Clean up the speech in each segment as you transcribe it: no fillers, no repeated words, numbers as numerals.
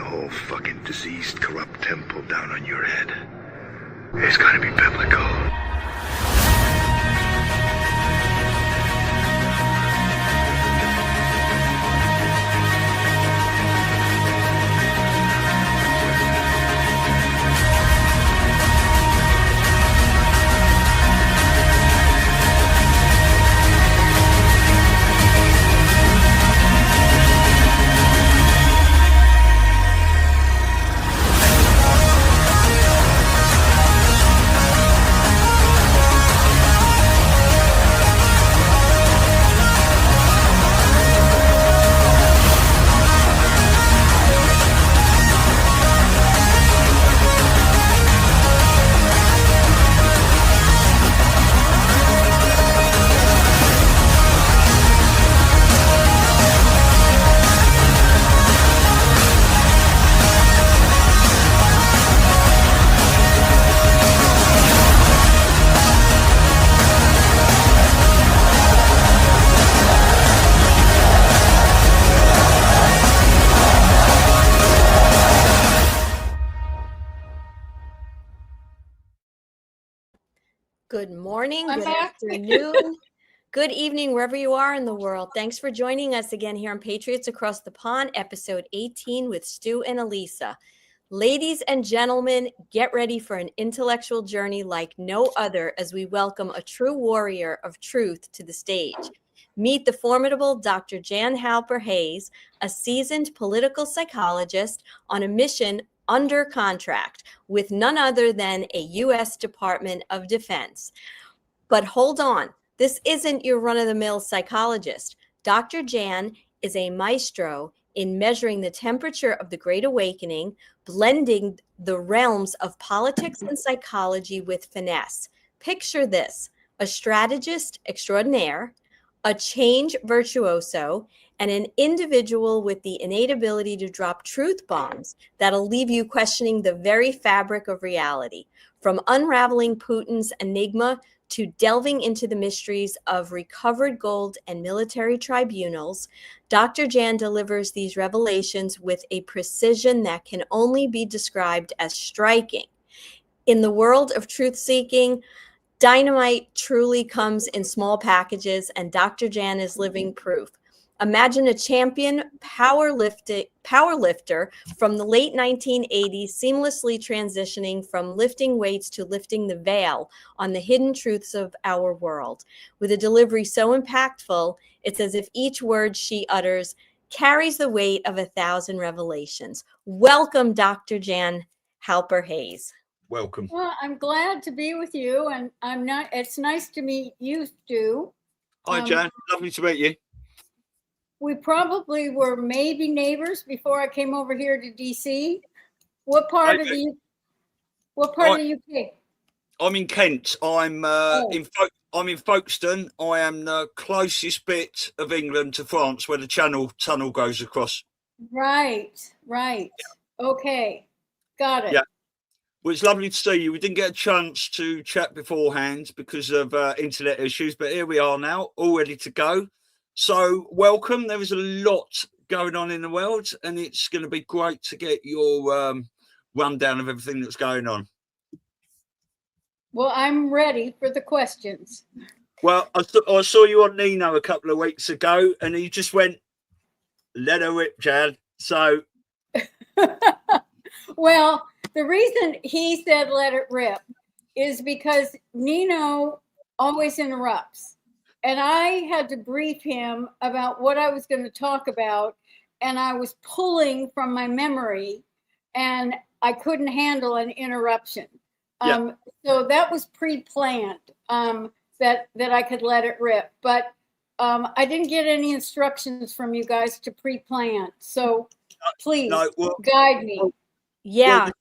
whole fucking diseased, corrupt temple down on your head. It's gotta be biblical. Good morning, good afternoon, good evening, wherever you are in the world. Thanks for joining us again here on Patriots Across the Pond, episode 18 with Stu and Elisa. Ladies and gentlemen, get ready for an intellectual journey like no other as we welcome a true warrior of truth to the stage. Meet the formidable Dr. Jan Halper-Hayes, a seasoned political psychologist on a mission under contract with none other than a U.S. Department of Defense. But hold on, this isn't your run-of-the-mill psychologist. Dr. Jan is a maestro in measuring the temperature of the Great Awakening, blending the realms of politics and psychology with finesse. Picture this: a strategist extraordinaire, a change virtuoso, and an individual with the innate ability to drop truth bombs that'll leave you questioning the very fabric of reality. From unraveling Putin's enigma to delving into the mysteries of recovered gold and military tribunals, Dr. Jan delivers these revelations with a precision that can only be described as striking. In the world of truth-seeking, dynamite truly comes in small packages, and Dr. Jan is living proof. Imagine a champion powerlifter from the late 1980s seamlessly transitioning from lifting weights to lifting the veil on the hidden truths of our world. With a delivery so impactful, it's as if each word she utters carries the weight of 1,000 revelations. Welcome, Dr. Jan Halper-Hayes. Welcome. Well, I'm glad to be with you, and it's nice to meet you, Stu. Hi, Jan. Lovely to meet you. We probably were maybe neighbors before I came over here to DC. What part of the UK? I'm in Kent. I'm in Folkestone. I am the closest bit of England to France where the Channel Tunnel goes across. Right. Yeah. Okay, got it. Yeah. Well, it's lovely to see you. We didn't get a chance to chat beforehand because of internet issues, but here we are now, all ready to go. So welcome. There is a lot going on in the world, and it's going to be great to get your rundown of everything that's going on. Well, I'm ready for the questions. Well, I saw you on Nino a couple of weeks ago, and he just went, let her rip, Jan. So... Well, the reason he said let it rip is because Nino always interrupts. And I had to brief him about what I was going to talk about. And I was pulling from my memory and I couldn't handle an interruption. Yeah. So that was pre-planned, that I could let it rip. But I didn't get any instructions from you guys to pre-plan. So please guide me. Yeah. Well,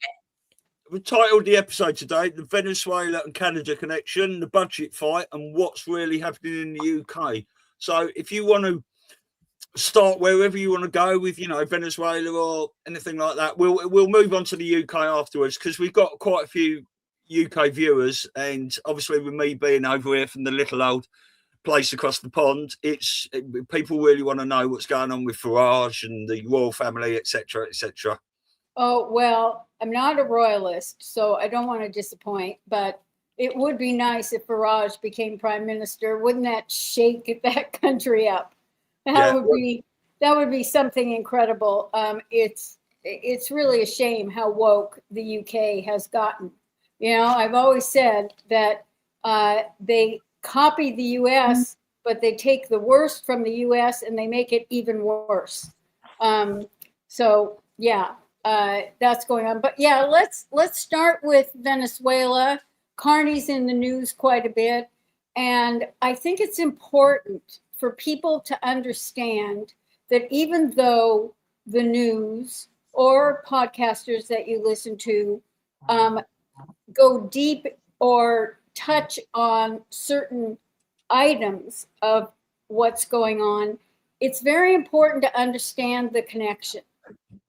we titled the episode today, The Venezuela and Canada Connection, the budget fight, and what's really happening in the UK. So if you want to start wherever you want to go with, Venezuela or anything like that, we'll move on to the UK afterwards, because we've got quite a few UK viewers, and obviously with me being over here from the little old place across the pond, people really want to know what's going on with Farage and the royal family, etc., etc. Oh, well, I'm not a royalist, so I don't want to disappoint, but it would be nice if Farage became prime minister. Wouldn't that shake that country up? That would be something incredible. It's really a shame how woke the UK has gotten. I've always said that they copy the US, but they take the worst from the US and they make it even worse. So yeah, that's going on. But yeah, let's start with Venezuela. Carney's in the news quite a bit, and I think it's important for people to understand that even though the news or podcasters that you listen to go deep or touch on certain items of what's going on, it's very important to understand the connection.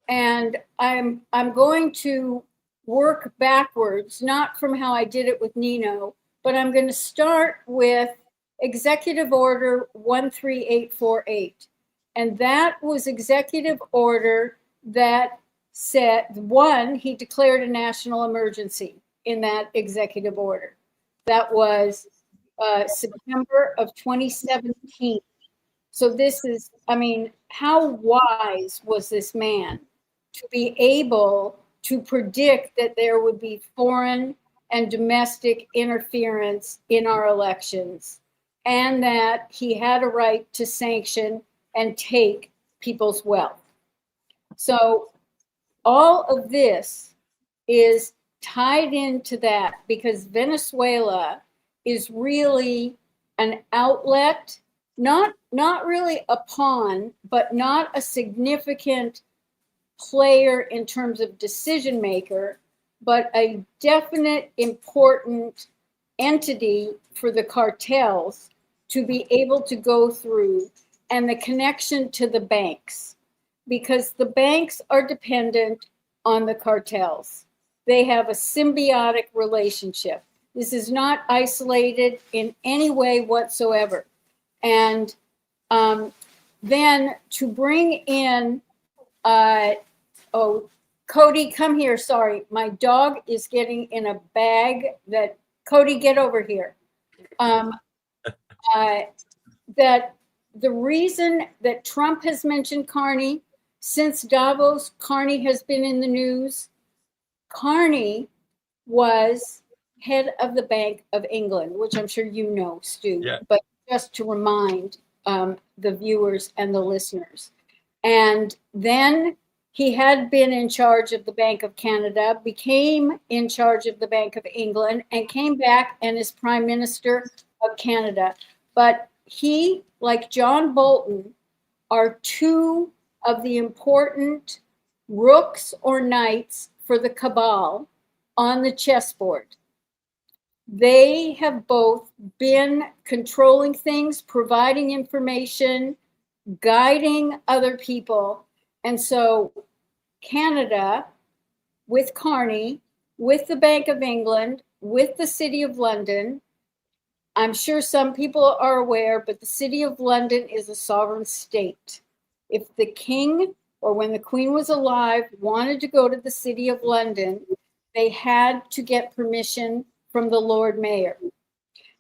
And I'm going to work backwards, not from how I did it with Nino, but I'm going to start with Executive Order 13848. And that was executive order that said, one, he declared a national emergency in that executive order. That was September of 2017. So this is, how wise was this man to be able to predict that there would be foreign and domestic interference in our elections, and that he had a right to sanction and take people's wealth. So all of this is tied into that because Venezuela is really an outlet, not really a pawn, but not a significant player in terms of decision maker, but a definite important entity for the cartels to be able to go through, and the connection to the banks, because the banks are dependent on the cartels. They have a symbiotic relationship. This is not isolated in any way whatsoever. And then to bring in, Cody, come here. Sorry, my dog is getting in a bag that, Cody, get over here. That the reason that Trump has mentioned Carney, since Davos, Carney has been in the news. Carney was head of the Bank of England, which I'm sure you know, Stu, but just to remind the viewers and the listeners. And then he had been in charge of the Bank of Canada, became in charge of the Bank of England, and came back and is Prime Minister of Canada. But he, like John Bolton, are two of the important rooks or knights for the cabal on the chessboard. They have both been controlling things, providing information, guiding other people. And so Canada, with Carney, with the Bank of England, with the City of London, I'm sure some people are aware, but the City of London is a sovereign state. If the king, or when the queen was alive, wanted to go to the City of London, they had to get permission from the Lord Mayor.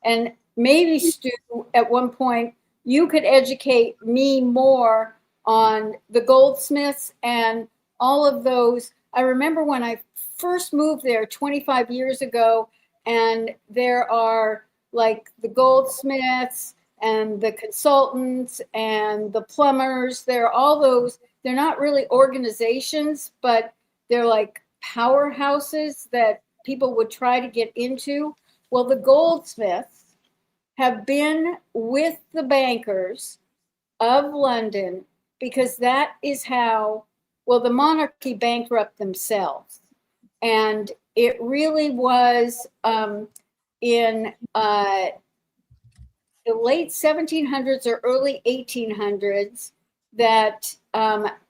And maybe, Stu, at one point, you could educate me more on the goldsmiths and all of those. I remember when I first moved there 25 years ago, and there are like the goldsmiths and the consultants and the plumbers. There are all those. They're not really organizations, but they're like powerhouses that people would try to get into. Well, the goldsmiths have been with the bankers of London because that is how, well, the monarchy bankrupt themselves. And it really was in the late 1700s or early 1800s that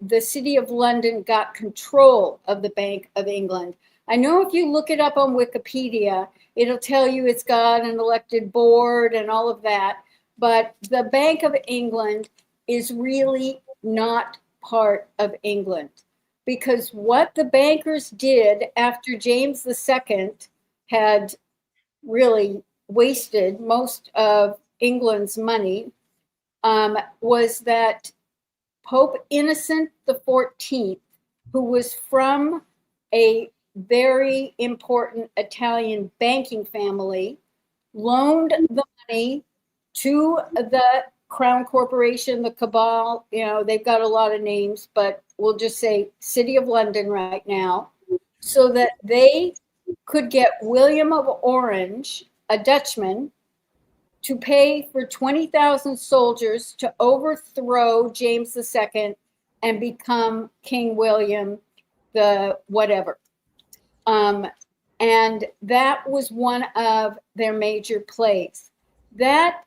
the City of London got control of the Bank of England. I know if you look it up on Wikipedia, it'll tell you it's got an elected board and all of that. But the Bank of England is really not part of England. because what the bankers did after James II had really wasted most of England's money was that Pope Innocent XIV, who was from a very important Italian banking family, loaned the money to the Crown Corporation, the Cabal. You know, they've got a lot of names, but we'll just say City of London right now, so that they could get William of Orange, a Dutchman, to pay for 20,000 soldiers to overthrow James II and become King William the whatever. And that was one of their major plays. That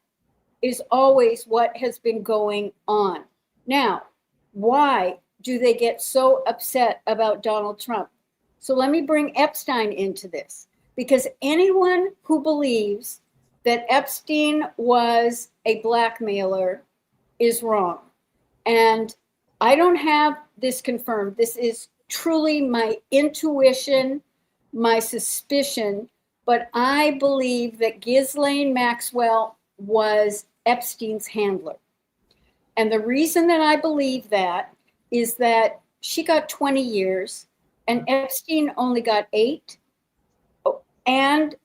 is always what has been going on. Now, why do they get so upset about Donald Trump? So let me bring Epstein into this, because anyone who believes that Epstein was a blackmailer is wrong. And I don't have this confirmed. This is truly my intuition, my suspicion, but I believe that Ghislaine Maxwell was Epstein's handler. And the reason that I believe that is that she got 20 years and Epstein only got 8. And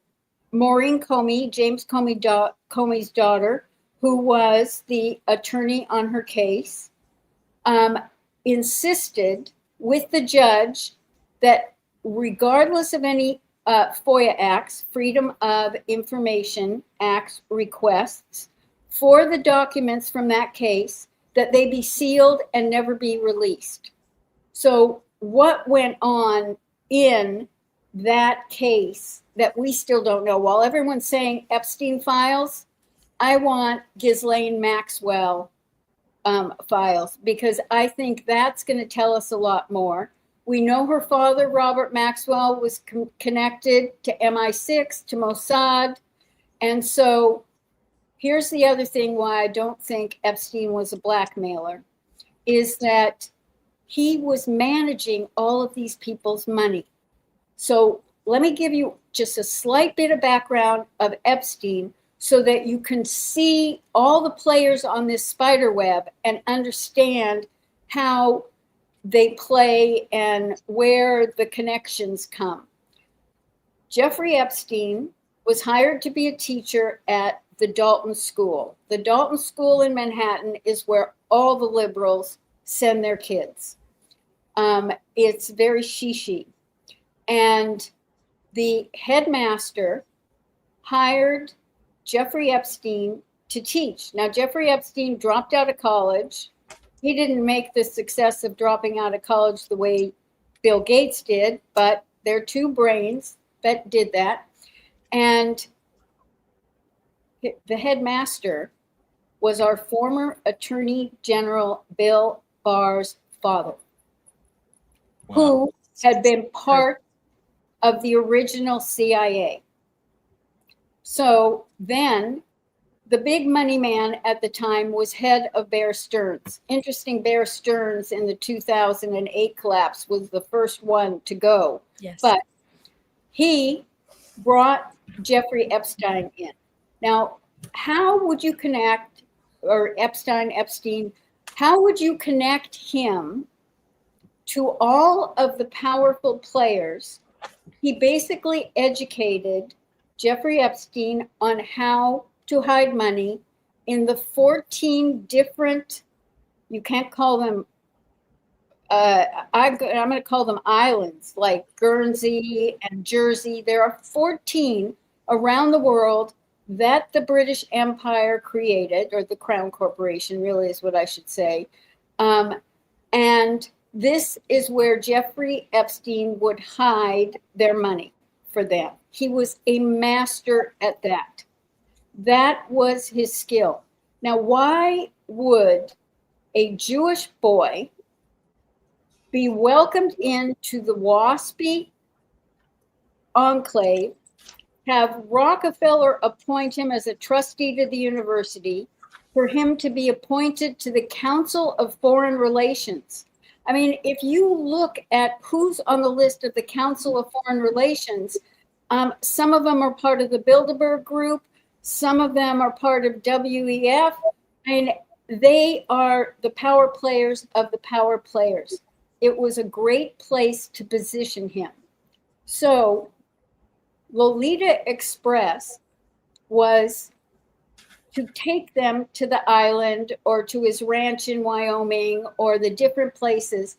Maureen Comey, James Comey's daughter, who was the attorney on her case, insisted with the judge that regardless of any FOIA acts, Freedom of Information Acts requests for the documents from that case, that they be sealed and never be released. So what went on in that case that we still don't know? While everyone's saying Epstein files, I want Ghislaine Maxwell files, because I think that's going to tell us a lot more. We know her father, Robert Maxwell, was connected to MI6, to Mossad. And so here's the other thing why I don't think Epstein was a blackmailer, is that he was managing all of these people's money. So let me give you just a slight bit of background of Epstein so that you can see all the players on this spider web and understand how they play and where the connections come. Jeffrey Epstein was hired to be a teacher at the Dalton School. The Dalton School in Manhattan is where all the liberals send their kids. It's very shishi. And the headmaster hired Jeffrey Epstein to teach. Now, Jeffrey Epstein dropped out of college. He didn't make the success of dropping out of college the way Bill Gates did, but there are two brains that did that. And the headmaster was our former Attorney General Bill Barr's father, who had been part of the original CIA. So then the big money man at the time was head of Bear Stearns. Interesting, Bear Stearns in the 2008 collapse was the first one to go. Yes. But he brought Jeffrey Epstein in. Now, how would you connect, or Epstein, how would you connect him to all of the powerful players? He basically educated Jeffrey Epstein on how to hide money in the 14 different, you can't call them, I'm going to call them islands, like Guernsey and Jersey. There are 14 around the world that the British Empire created, or the Crown Corporation really is what I should say. And this is where Jeffrey Epstein would hide their money for them. He was a master at that. That was his skill. Now, why would a Jewish boy be welcomed into the WASPy enclave, have Rockefeller appoint him as a trustee to the university, for him to be appointed to the Council of Foreign Relations? I mean, if you look at who's on the list of the Council of Foreign Relations, some of them are part of the Bilderberg Group. Some of them are part of WEF. I mean, they are the power players of the power players. It was a great place to position him. So Lolita Express was to take them to the island or to his ranch in Wyoming or the different places.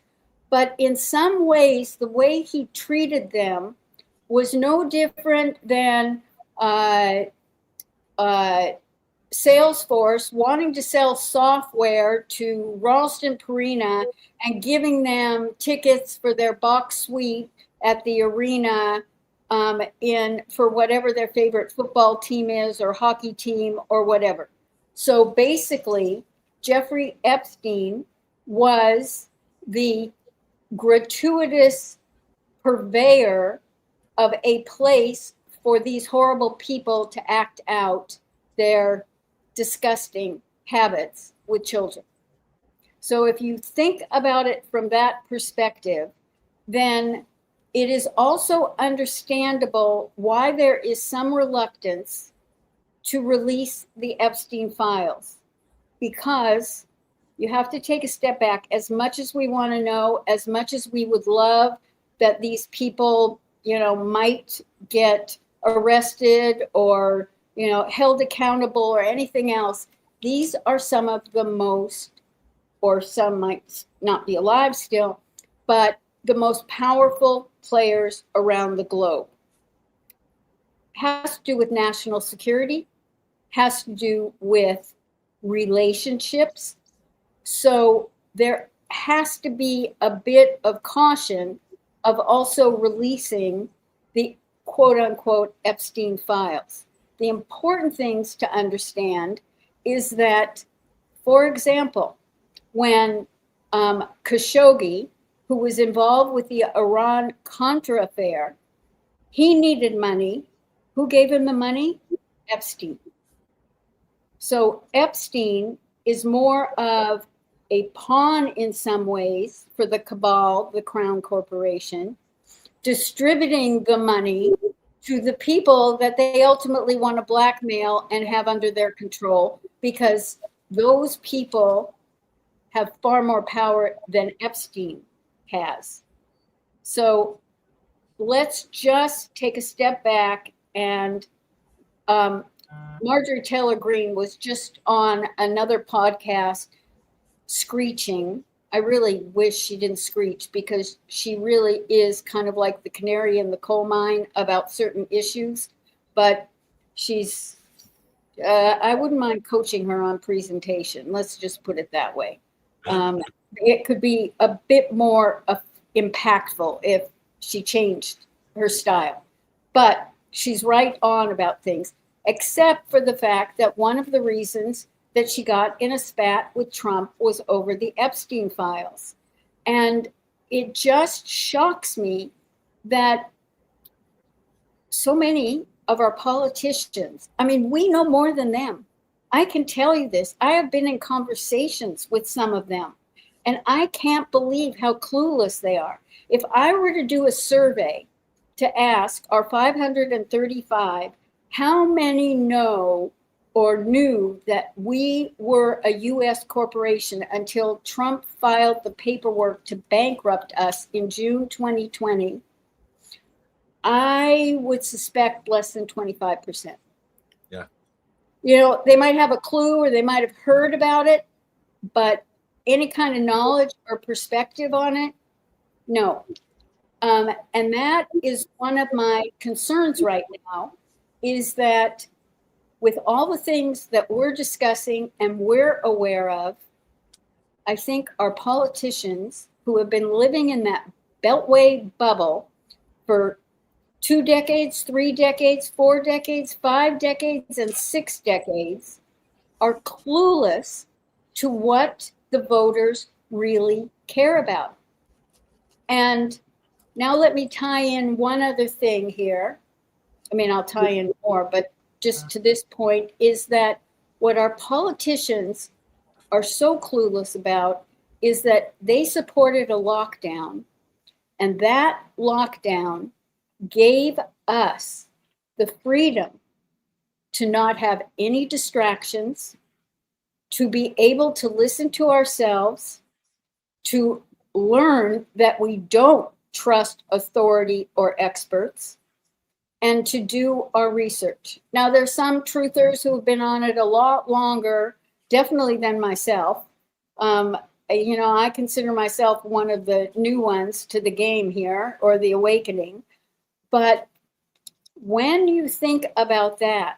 But in some ways, the way he treated them was no different than Salesforce wanting to sell software to Ralston Purina and giving them tickets for their box suite at the arena for whatever their favorite football team is or hockey team or whatever. So basically, Jeffrey Epstein was the gratuitous purveyor of a place for these horrible people to act out their disgusting habits with children. So if you think about it from that perspective, then it is also understandable why there is some reluctance to release the Epstein files, because you have to take a step back. As much as we want to know, as much as we would love that these people, might get arrested or, held accountable or anything else, these are some of the most, or some might not be alive still, but the most powerful players around the globe. Has to do with national security, has to do with relationships. So there has to be a bit of caution of also releasing the quote unquote Epstein files. The important things to understand is that, for example, when Khashoggi, who was involved with the Iran-Contra affair, he needed money. Who gave him the money? Epstein. So Epstein is more of a pawn in some ways for the cabal, the Crown Corporation, distributing the money to the people that they ultimately want to blackmail and have under their control, because those people have far more power than Epstein has. So let's just take a step back. And Marjorie Taylor Greene was just on another podcast screeching. I really wish she didn't screech, because she really is kind of like the canary in the coal mine about certain issues. But she's, I wouldn't mind coaching her on presentation. Let's just put it that way. It could be a bit more impactful if she changed her style. But she's right on about things, except for the fact that one of the reasons that she got in a spat with Trump was over the Epstein files. And it just shocks me that so many of our politicians, I mean, we know more than them. I can tell you this. I have been in conversations with some of them, and I can't believe how clueless they are. If I were to do a survey to ask our 535, how many know or knew that we were a U.S. corporation until Trump filed the paperwork to bankrupt us in June 2020, I would suspect less than 25%. Yeah. They might have a clue or they might have heard about it, but any kind of knowledge or perspective on it, no. And that is one of my concerns right now, is that with all the things that we're discussing and we're aware of, I think our politicians who have been living in that Beltway bubble for 2 decades, 3 decades, 4 decades, 5 decades, and 6 decades are clueless to what the voters really care about. And now let me tie in one other thing here. I mean, I'll tie in more, but just to this point, is that what our politicians are so clueless about is that they supported a lockdown, and that lockdown gave us the freedom to not have any distractions, to be able to listen to ourselves, to learn that we don't trust authority or experts, and to do our research. Now, there's some truthers who have been on it a lot longer, definitely than myself. I consider myself one of the new ones to the game here, or the awakening. But when you think about that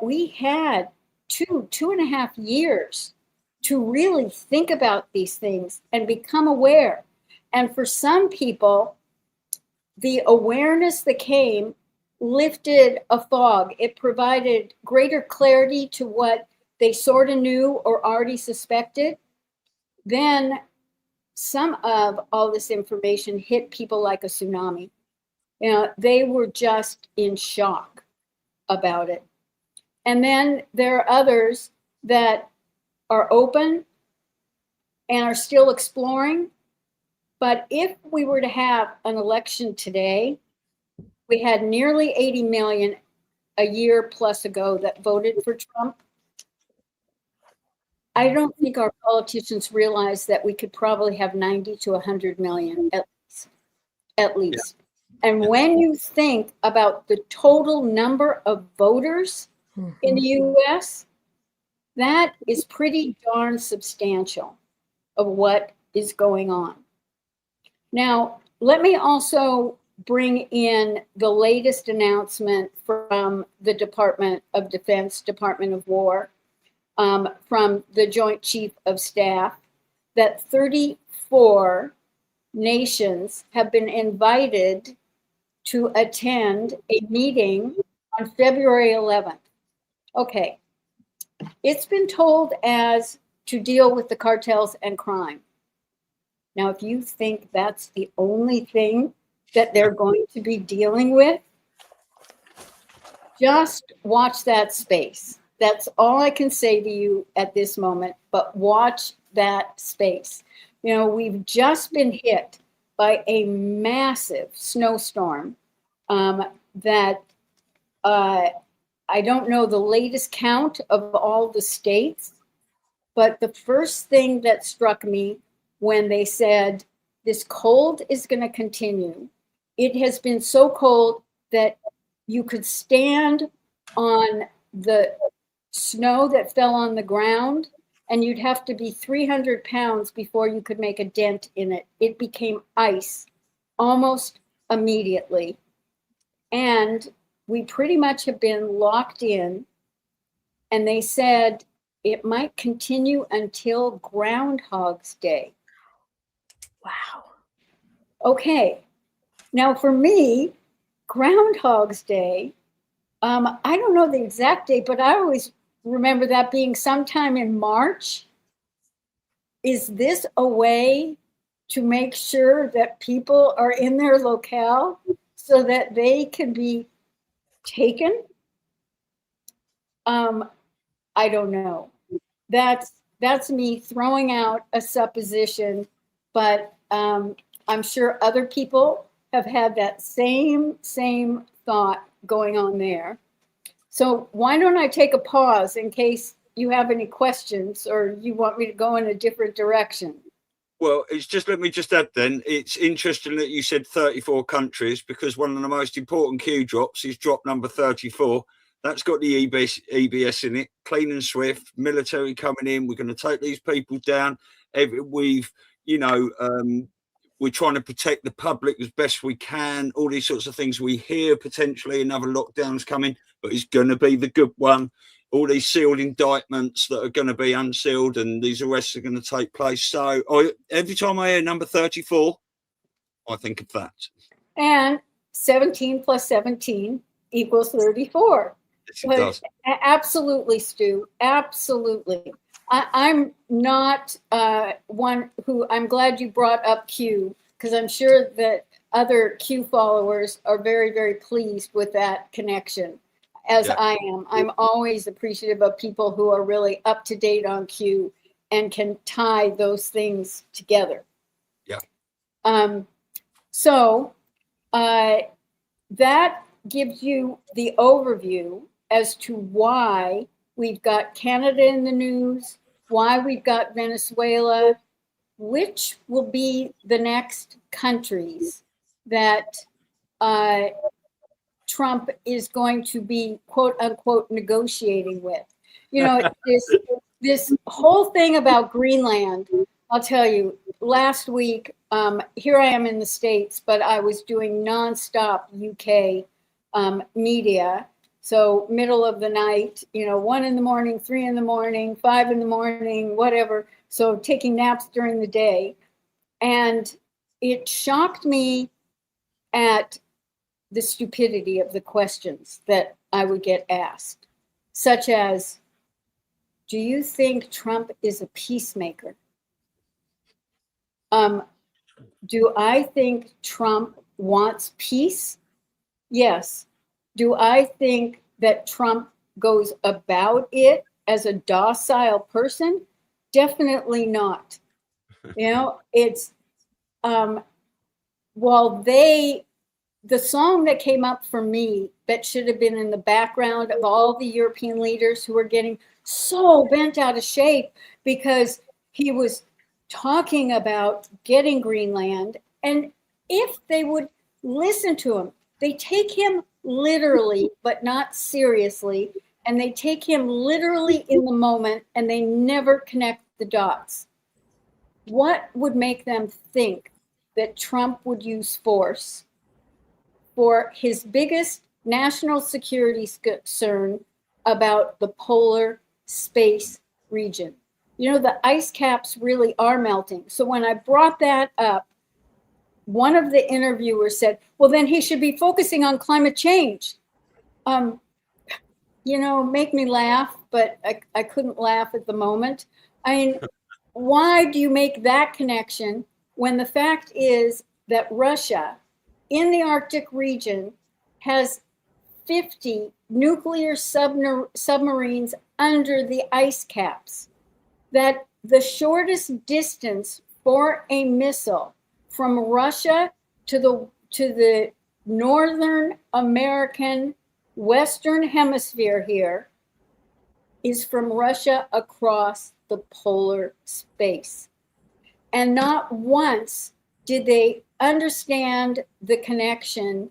we had 2.5 years to really think about these things and become aware. And for some people, the awareness that came lifted a fog. It provided greater clarity to what they sort of knew or already suspected. Then some of all this information hit people like a tsunami. They were just in shock about it. And then there are others that are open and are still exploring. But if we were to have an election today, we had nearly 80 million a year plus ago that voted for Trump. I don't think our politicians realize that we could probably have 90 to 100 million at least. Yeah. And when you think about the total number of voters in the US, that is pretty darn substantial of what is going on. Now, let me also bring in the latest announcement from the Department of Defense, Department of War, from the Joint Chief of Staff, that 34 nations have been invited to attend a meeting on February 11th. Okay, it's been told as to deal with the cartels and crime. Now, if you think that's the only thing that they're going to be dealing with, just watch that space. That's all I can say to you at this moment, but watch that space. We've just been hit by a massive snowstorm that I don't know the latest count of all the states, but the first thing that struck me when they said this cold is going to continue, it has been so cold that you could stand on the snow that fell on the ground and you'd have to be 300 pounds before you could make a dent in it. It became ice almost immediately. And we pretty much have been locked in. And they said it might continue until Groundhog's Day. Wow. Okay. Now for me, Groundhog's Day, I don't know the exact date, but I always remember that being sometime in March. Is this a way to make sure that people are in their locale so that they can be taken? I don't know. That's me throwing out a supposition, but I'm sure other people have had that same thought going on there. So why don't I take a pause in case you have any questions or you want me to go in a different direction? Well, let me just add then, it's interesting that you said 34 countries, because one of the most important Q drops is drop number 34. That's got the EBS in it, clean and swift, military coming in. We're going to take these people down. We're trying to protect the public as best we can. All these sorts of things. We hear potentially another lockdown's coming, but it's going to be the good one. All these sealed indictments that are going to be unsealed, and these arrests are going to take place. So every time I hear number 34, I think of that. And 17 plus 17 equals 34. Yes, it does. Absolutely, Stu. Absolutely. I'm not one who, I'm glad you brought up Q, because I'm sure that other Q followers are very, very pleased with that connection, as I am. I'm always appreciative of people who are really up to date on Q and can tie those things together. Yeah. So that gives you the overview as to why we've got Canada in the news, why we've got Venezuela, which will be the next countries that Trump is going to be, quote unquote, negotiating with. You know, this whole thing about Greenland, I'll tell you, last week, here I am in the States, but I was doing nonstop UK media. So middle of the night, 1 a.m, 3 a.m, 5 a.m, whatever. So taking naps during the day. And it shocked me at the stupidity of the questions that I would get asked, such as, do you think Trump is a peacemaker? Do I think Trump wants peace? Yes. Do I think that Trump goes about it as a docile person? Definitely not. It's while the song that came up for me that should have been in the background of all the European leaders who were getting so bent out of shape because he was talking about getting Greenland. And if they would listen to him, they take him literally, but not seriously. And they take him literally in the moment and they never connect the dots. What would make them think that Trump would use force for his biggest national security concern about the polar space region? The ice caps really are melting. So when I brought that up, one of the interviewers said, well, then he should be focusing on climate change. Make me laugh, but I couldn't laugh at the moment. I mean, why do you make that connection when the fact is that Russia in the Arctic region has 50 nuclear submarines under the ice caps? That the shortest distance for a missile from Russia to the Northern American Western Hemisphere here is from Russia across the polar space. And not once did they understand the connection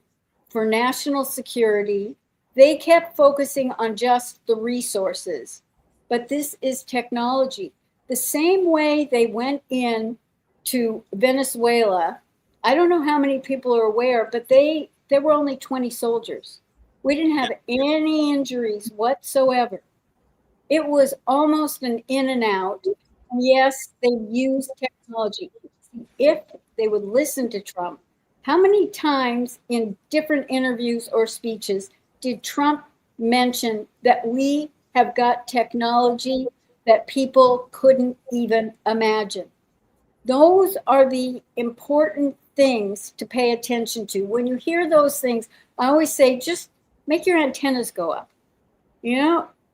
for national security. They kept focusing on just the resources. But this is technology. The same way they went in to Venezuela, I don't know how many people are aware, but there were only 20 soldiers. We didn't have any injuries whatsoever. It was almost an in and out. And yes, they used technology. If they would listen to Trump, how many times in different interviews or speeches did Trump mention that we have got technology that people couldn't even imagine? Those are the important things to pay attention to. When you hear those things, I always say, just make your antennas go up,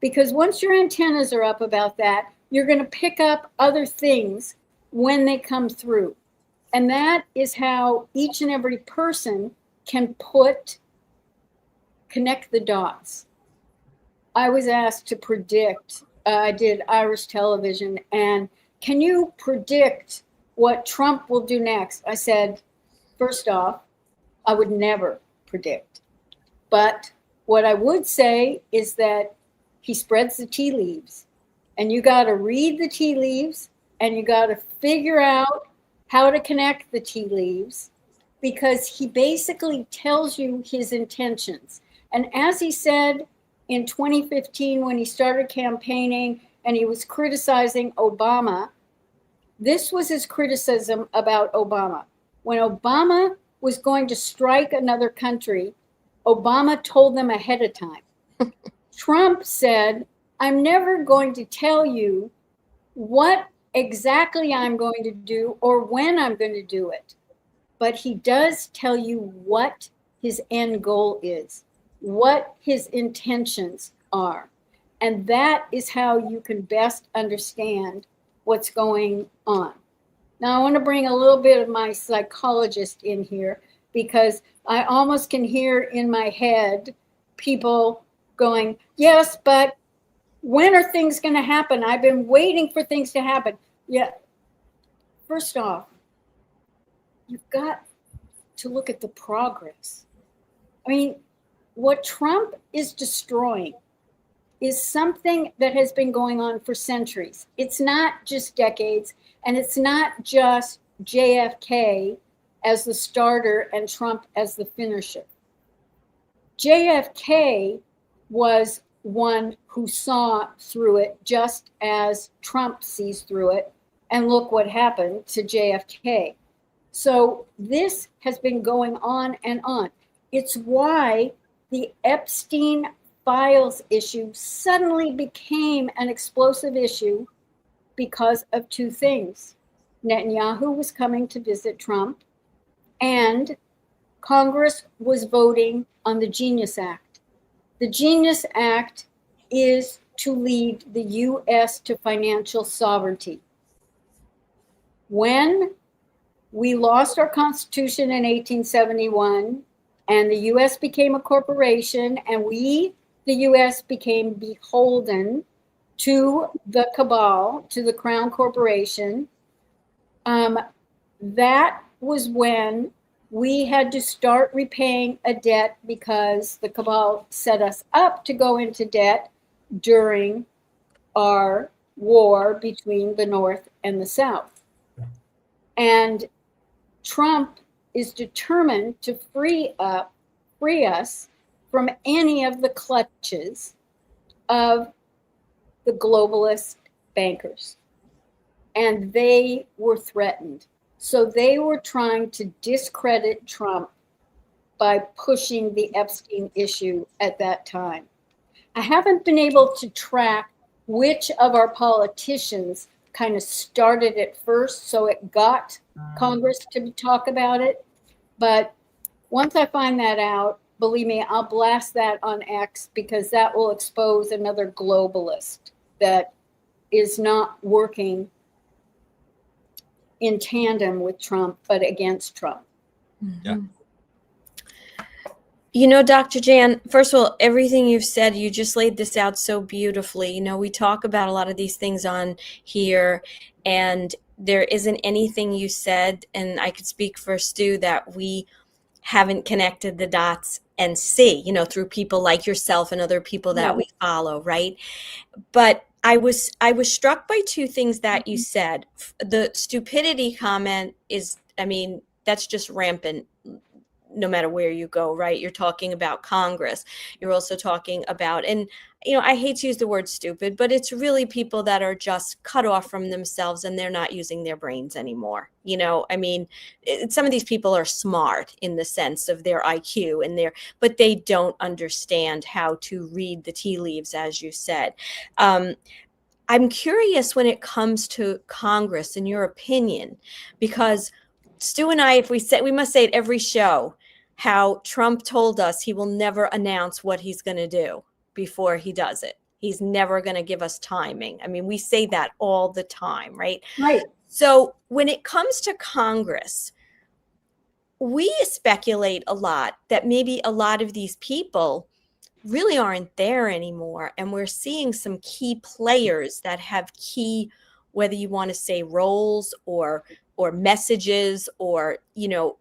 because once your antennas are up about that, you're going to pick up other things when they come through. And that is how each and every person can connect the dots. I was asked to predict, I did Irish television, and can you predict what Trump will do next? I said, first off, I would never predict. But what I would say is that he spreads the tea leaves. And you got to read the tea leaves, and you got to figure out how to connect the tea leaves, because he basically tells you his intentions. And as he said in 2015, when he started campaigning and he was criticizing Obama, this was his criticism about Obama. When Obama was going to strike another country, Obama told them ahead of time. Trump said, I'm never going to tell you what exactly I'm going to do or when I'm going to do it. But he does tell you what his end goal is, what his intentions are. And that is how you can best understand what's going on. Now, I want to bring a little bit of my psychologist in here, because I almost can hear in my head people going, yes, but when are things going to happen? I've been waiting for things to happen. Yeah. First off, you've got to look at the progress. I mean, what Trump is destroying is something that has been going on for centuries. It's not just decades, and it's not just JFK as the starter and Trump as the finisher. JFK was one who saw through it just as Trump sees through it, and look what happened to JFK. So this has been going on and on. It's why the Epstein files issue suddenly became an explosive issue, because of two things. Netanyahu was coming to visit Trump, and Congress was voting on the Genius Act. The Genius Act is to lead the U.S. to financial sovereignty. When we lost our Constitution in 1871, and the U.S. became a corporation, and the U.S. became beholden to the cabal, to the Crown Corporation, that was when we had to start repaying a debt, because the cabal set us up to go into debt during our war between the North and the South. And Trump is determined to free us from any of the clutches of the globalist bankers. And they were threatened. So they were trying to discredit Trump by pushing the Epstein issue at that time. I haven't been able to track which of our politicians kind of started it first, so it got Congress to talk about it. But once I find that out, believe me, I'll blast that on X, because that will expose another globalist that is not working in tandem with Trump, but against Trump. Yeah. You know, Dr. Jan, first of all, everything you've said, you just laid this out so beautifully. You know, we talk about a lot of these things on here, and there isn't anything you said, and I could speak for Stu, that we haven't connected the dots and see, you know, through people like yourself and other people that we follow, right? But I was struck by two things that you said. The stupidity comment is, I mean, that's just rampant no matter where you go, right? You're talking about Congress. You're also talking about, and, you know, I hate to use the word stupid, but it's really people that are just cut off from themselves and they're not using their brains anymore. You know, I mean, some of these people are smart in the sense of their IQ and but they don't understand how to read the tea leaves, as you said. I'm curious when it comes to Congress, in your opinion, because Stu and I, we must say at every show how Trump told us he will never announce what he's going to do before he does it. He's never going to give us timing. I mean, we say that all the time, right? Right. So when it comes to Congress, we speculate a lot that maybe a lot of these people really aren't there anymore. And we're seeing some key players that have key, whether you want to say roles or messages, or, you know,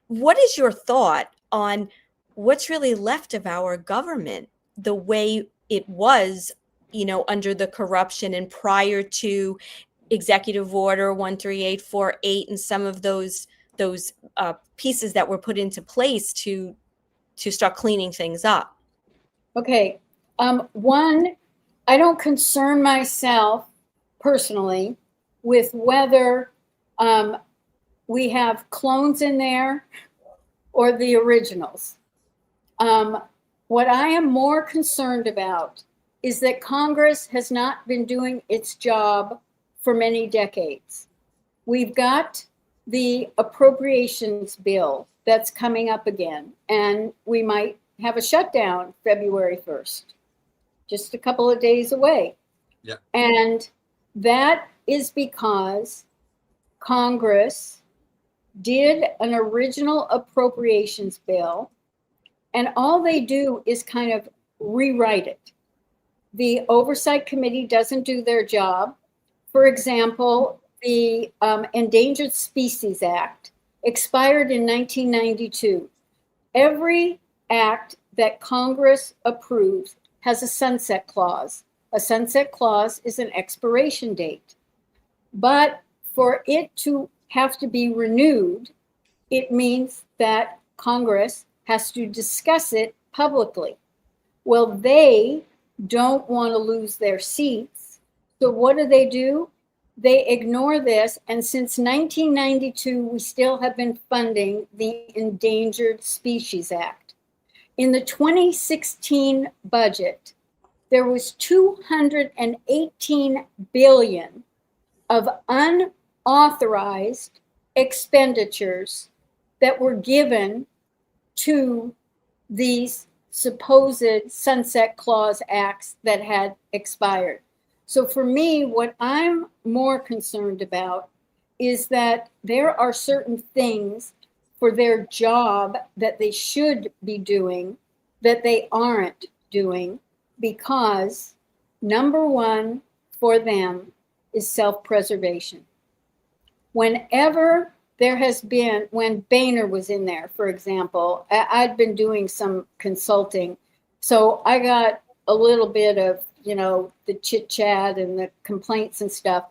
what is your thought on what's really left of our government the way it was, you know, under the corruption and prior to Executive Order 13848 and some of those pieces that were put into place to start cleaning things up? Okay. One, I don't concern myself personally with whether we have clones in there or the originals. What I am more concerned about is that Congress has not been doing its job for many decades. We've got the appropriations bill that's coming up again, and we might have a shutdown February 1st, just a couple of days away. Yeah. And That is because Congress did an original appropriations bill, and all they do is kind of rewrite it. The Oversight Committee doesn't do their job. For example, the Endangered Species Act expired in 1992. Every act that Congress approves has a sunset clause. A sunset clause is an expiration date. But for it to have to be renewed, it means that Congress has to discuss it publicly. Well, they don't want to lose their seats. So what do? They ignore this. And since 1992, we still have been funding the Endangered Species Act. In the 2016 budget, there was $218 billion of unauthorized expenditures that were given to these supposed sunset clause acts that had expired. So for me, what I'm more concerned about is that there are certain things for their job that they should be doing that they aren't doing, because number one for them is self-preservation. Whenever there has been, when Boehner was in there, for example, I'd been doing some consulting, so I got a little bit of, the chit chat and the complaints and stuff.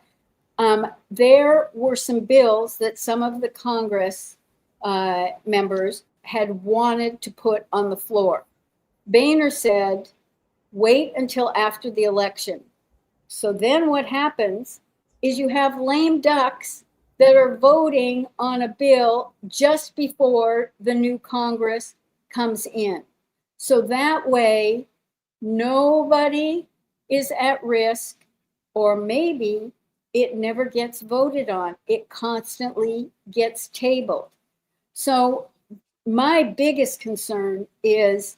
There were some bills that some of the Congress members had wanted to put on the floor. Boehner said, wait until after the election. So then what happens is you have lame ducks that are voting on a bill just before the new Congress comes in. So that way, nobody is at risk, or maybe it never gets voted on. It constantly gets tabled. So my biggest concern is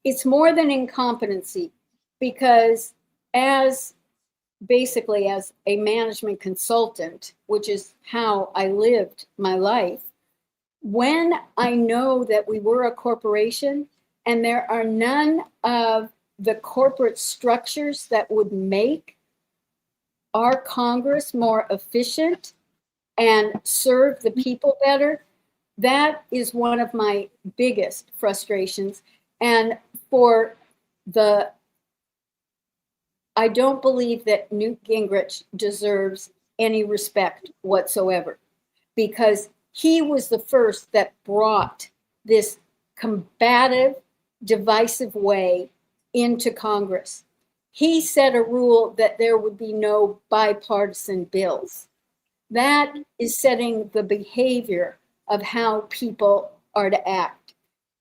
it's more than incompetency, because as a management consultant, which is how I lived my life, when I know that we were a corporation and there are none of the corporate structures that would make our Congress more efficient and serve the people better, that is one of my biggest frustrations. And I don't believe that Newt Gingrich deserves any respect whatsoever, because he was the first that brought this combative, divisive way into Congress. He set a rule that there would be no bipartisan bills. That is setting the behavior of how people are to act.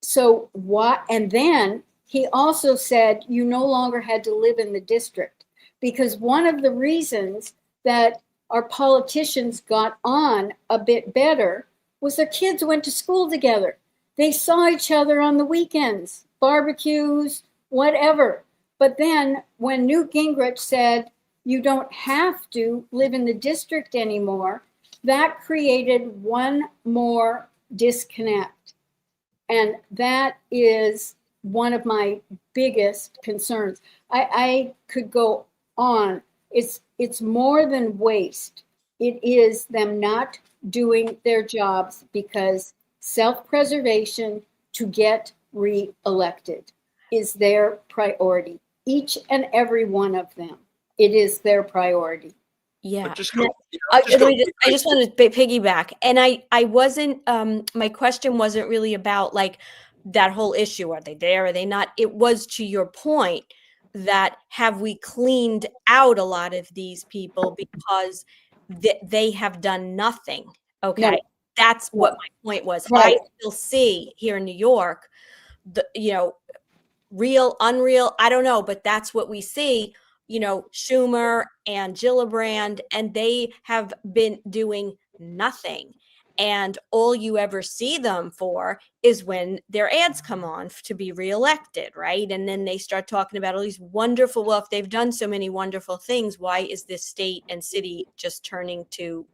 So what? And then he also said you no longer had to live in the district, because one of the reasons that our politicians got on a bit better was their kids went to school together. They saw each other on the weekends, barbecues, whatever. But then when Newt Gingrich said you don't have to live in the district anymore, that created one more disconnect. And that is one of my biggest concerns. I could go on. It's more than waste. It is them not doing their jobs, because self-preservation to get re-elected is their priority. Each and every one of them. It is their priority. Yeah. I just wanted to piggyback. And I wasn't, my question wasn't really about like that whole issue. Are they there? Are they not? It was to your point that have we cleaned out a lot of these people because they have done nothing? Okay. No. That's what my point was. Right. I still see here in New York, real, unreal, I don't know, but that's what we see, Schumer and Gillibrand, and they have been doing nothing. And all you ever see them for is when their ads come on to be reelected, right? And then they start talking about all these wonderful, well, if they've done so many wonderful things, why is this state and city just turning to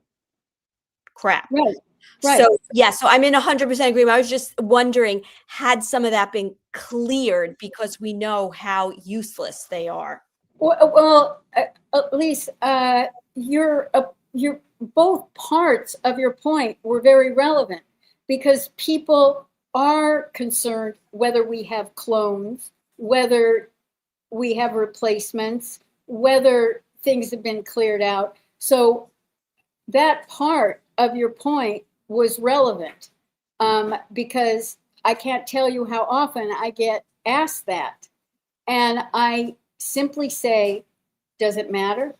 crap? Right. So, yeah, so I'm in 100% agreement. I was just wondering, had some of that been cleared, because we know how useless they are. Well, at least you're both parts of your point were very relevant, because people are concerned whether we have clones, whether we have replacements, whether things have been cleared out. So that part of your point was relevant, because I can't tell you how often I get asked that. And I simply say, does it matter?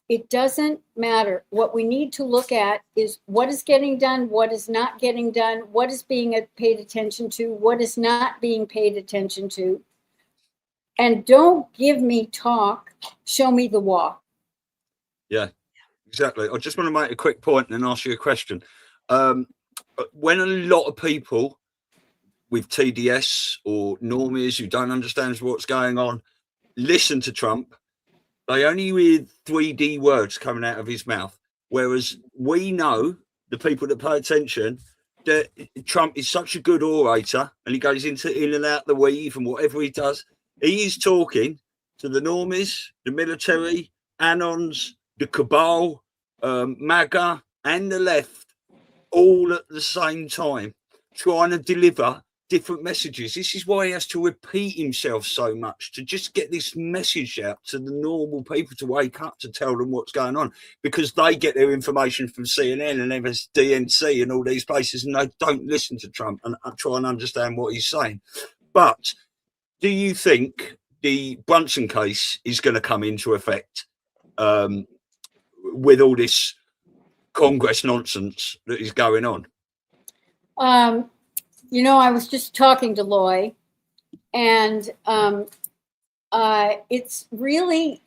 It doesn't matter. What we need to look at is what is getting done, what is not getting done, what is being paid attention to, what is not being paid attention to. And don't give me talk, show me the walk. Yeah, exactly. I just want to make a quick point and ask you a question. When a lot of people with TDS or normies who don't understand what's going on listen to Trump, they only hear 3D words coming out of his mouth. Whereas we know, the people that pay attention, that Trump is such a good orator, and he goes in and out the weave and whatever he does, he is talking to the normies, the military, Anons, the cabal, MAGA, and the left, all at the same time, trying to deliver different messages. This is why he has to repeat himself so much, to just get this message out to the normal people to wake up, to tell them what's going on, because they get their information from CNN and MSDNC and all these places, and they don't listen to Trump and try and understand what he's saying. But do you think the Brunson case is going to come into effect with all this Congress nonsense that is going on? You know, I was just talking to Loy, and it's really,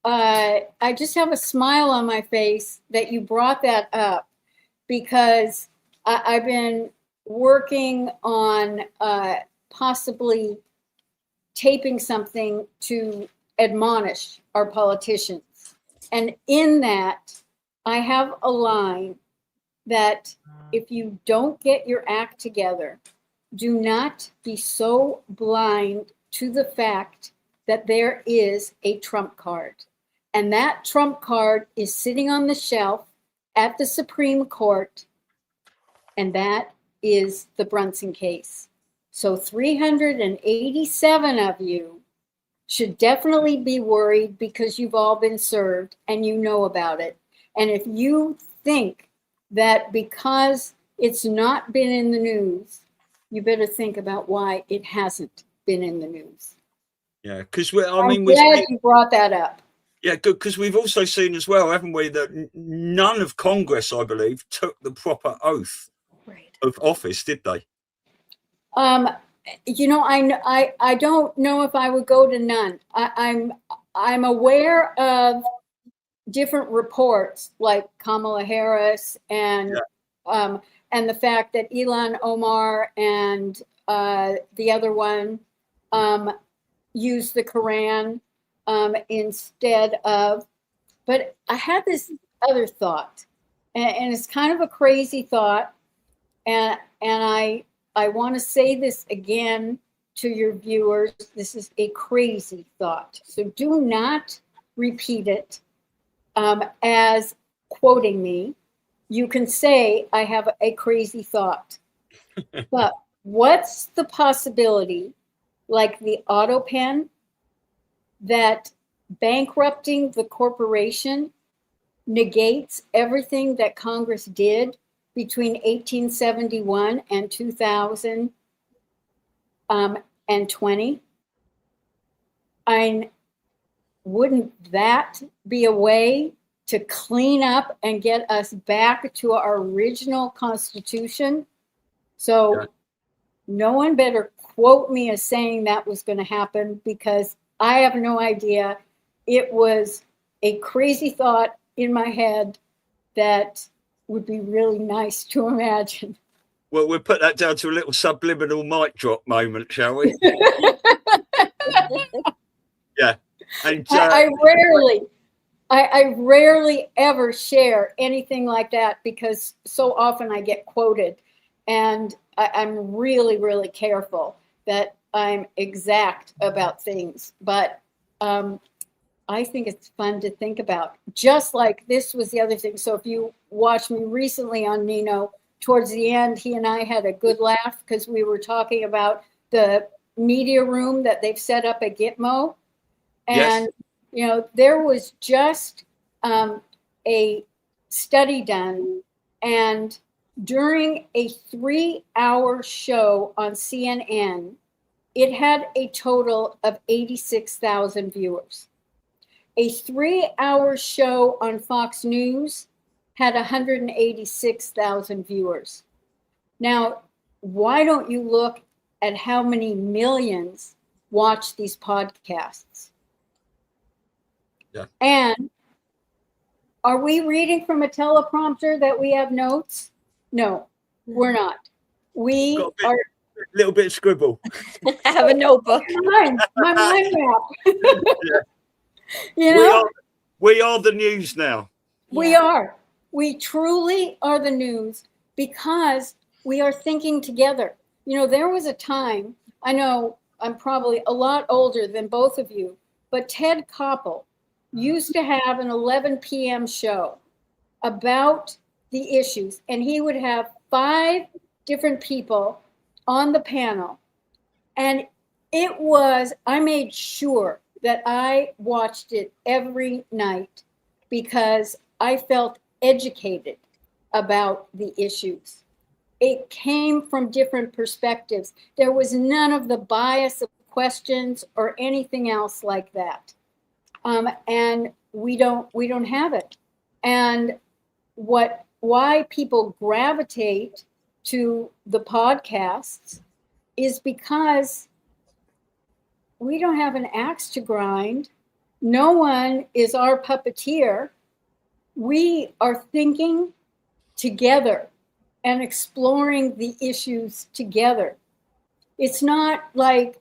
I just have a smile on my face that you brought that up, because I've been working on possibly taping something to admonish our politicians. And in that, I have a line that if you don't get your act together, do not be so blind to the fact that there is a trump card. And that trump card is sitting on the shelf at the Supreme Court, and that is the Brunson case. So 387 of you should definitely be worried, because you've all been served and you know about it. And if you think that because it's not been in the news, you better think about why it hasn't been in the news. Yeah, because I'm glad you brought that up. Yeah, good, because we've also seen as well, haven't we, that none of Congress, I believe, took the proper oath of office, did they? You know, I don't know if I would go to none. I'm aware of different reports, like Kamala Harris and the fact that Ilhan Omar and the other one used the Quran instead of. But I had this other thought, and it's kind of a crazy thought, and I want to say this again to your viewers. This is a crazy thought, so do not repeat it as quoting me. You can say, I have a crazy thought. But what's the possibility, like the auto pen, that bankrupting the corporation negates everything that Congress did between 1871 and 2020? Wouldn't that be a way to clean up and get us back to our original Constitution? So no one better quote me as saying that was going to happen, because I have no idea. It was a crazy thought in my head that would be really nice to imagine. Well, we'll put that down to a little subliminal mic drop moment, shall we? Yeah. And I rarely ever share anything like that because so often I get quoted, and I'm really, really careful that I'm exact about things. But I think it's fun to think about. Just like this was the other thing. So if you watched me recently on Nino, towards the end, he and I had a good laugh because we were talking about the media room that they've set up at Gitmo. And, yes. you know, there was just a study done. And during a 3-hour show on CNN, it had a total of 86,000 viewers. A 3-hour show on Fox News had 186,000 viewers. Now, why don't you look at how many millions watch these podcasts? Yeah. And are we reading from a teleprompter that we have notes? No, we're not. We are a little bit of scribble. Have a notebook. my mind map. Yeah. You know, we are the news now. We are. We truly are the news because we are thinking together. You know, there was a time, I know I'm probably a lot older than both of you, but Ted Koppel used to have an 11 p.m. show about the issues, and he would have 5 different people on the panel. And it was, I made sure that I watched it every night because I felt educated about the issues. It came from different perspectives. There was none of the bias of questions or anything else like that. And we don't have it. And why people gravitate to the podcasts is because we don't have an axe to grind. No one is our puppeteer. We are thinking together and exploring the issues together. It's not like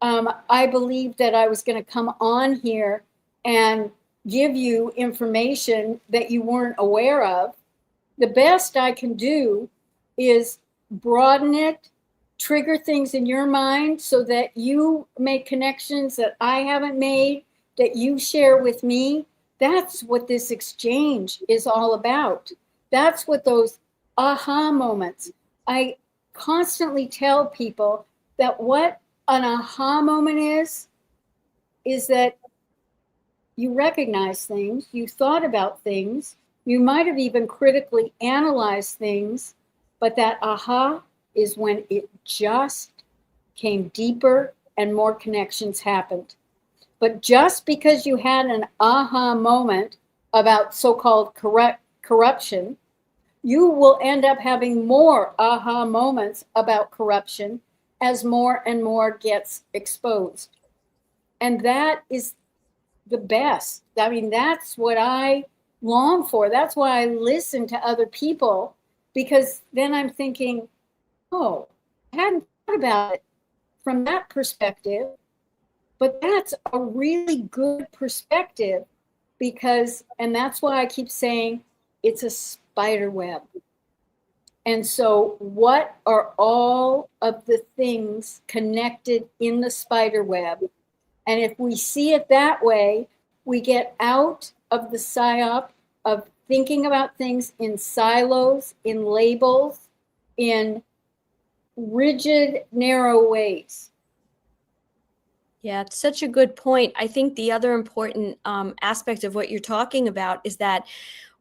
I believed that I was going to come on here and give you information that you weren't aware of. The best I can do is broaden it, trigger things in your mind so that you make connections that I haven't made, that you share with me. That's what this exchange is all about. That's what those aha moments. I constantly tell people that what an aha moment is that you recognize things, you thought about things, you might have even critically analyzed things, but that aha is when it just came deeper and more connections happened. But just because you had an aha moment about so-called corruption, you will end up having more aha moments about corruption as more and more gets exposed. And that is the best. I mean, that's what I long for. That's why I listen to other people, because then I'm thinking, oh, I hadn't thought about it from that perspective, but that's a really good perspective because, and that's why I keep saying it's a spider web. And so what are all of the things connected in the spider web? And if we see it that way, we get out of the psyop of thinking about things in silos, in labels, in rigid, narrow ways. Yeah, it's such a good point. I think the other important aspect of what you're talking about is that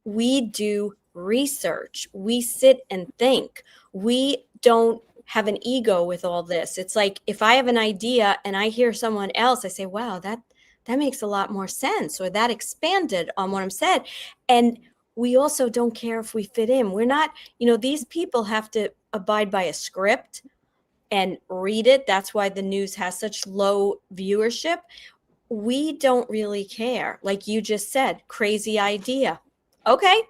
we do research. We sit and think. We don't have an ego with all this. It's like if I have an idea and I hear someone else, I say, wow, that makes a lot more sense, or that expanded on what I'm said. And we also don't care if we fit in. We're not, these people have to abide by a script and read it. That's why the news has such low viewership. We don't really care. Like you just said, crazy idea. Okay,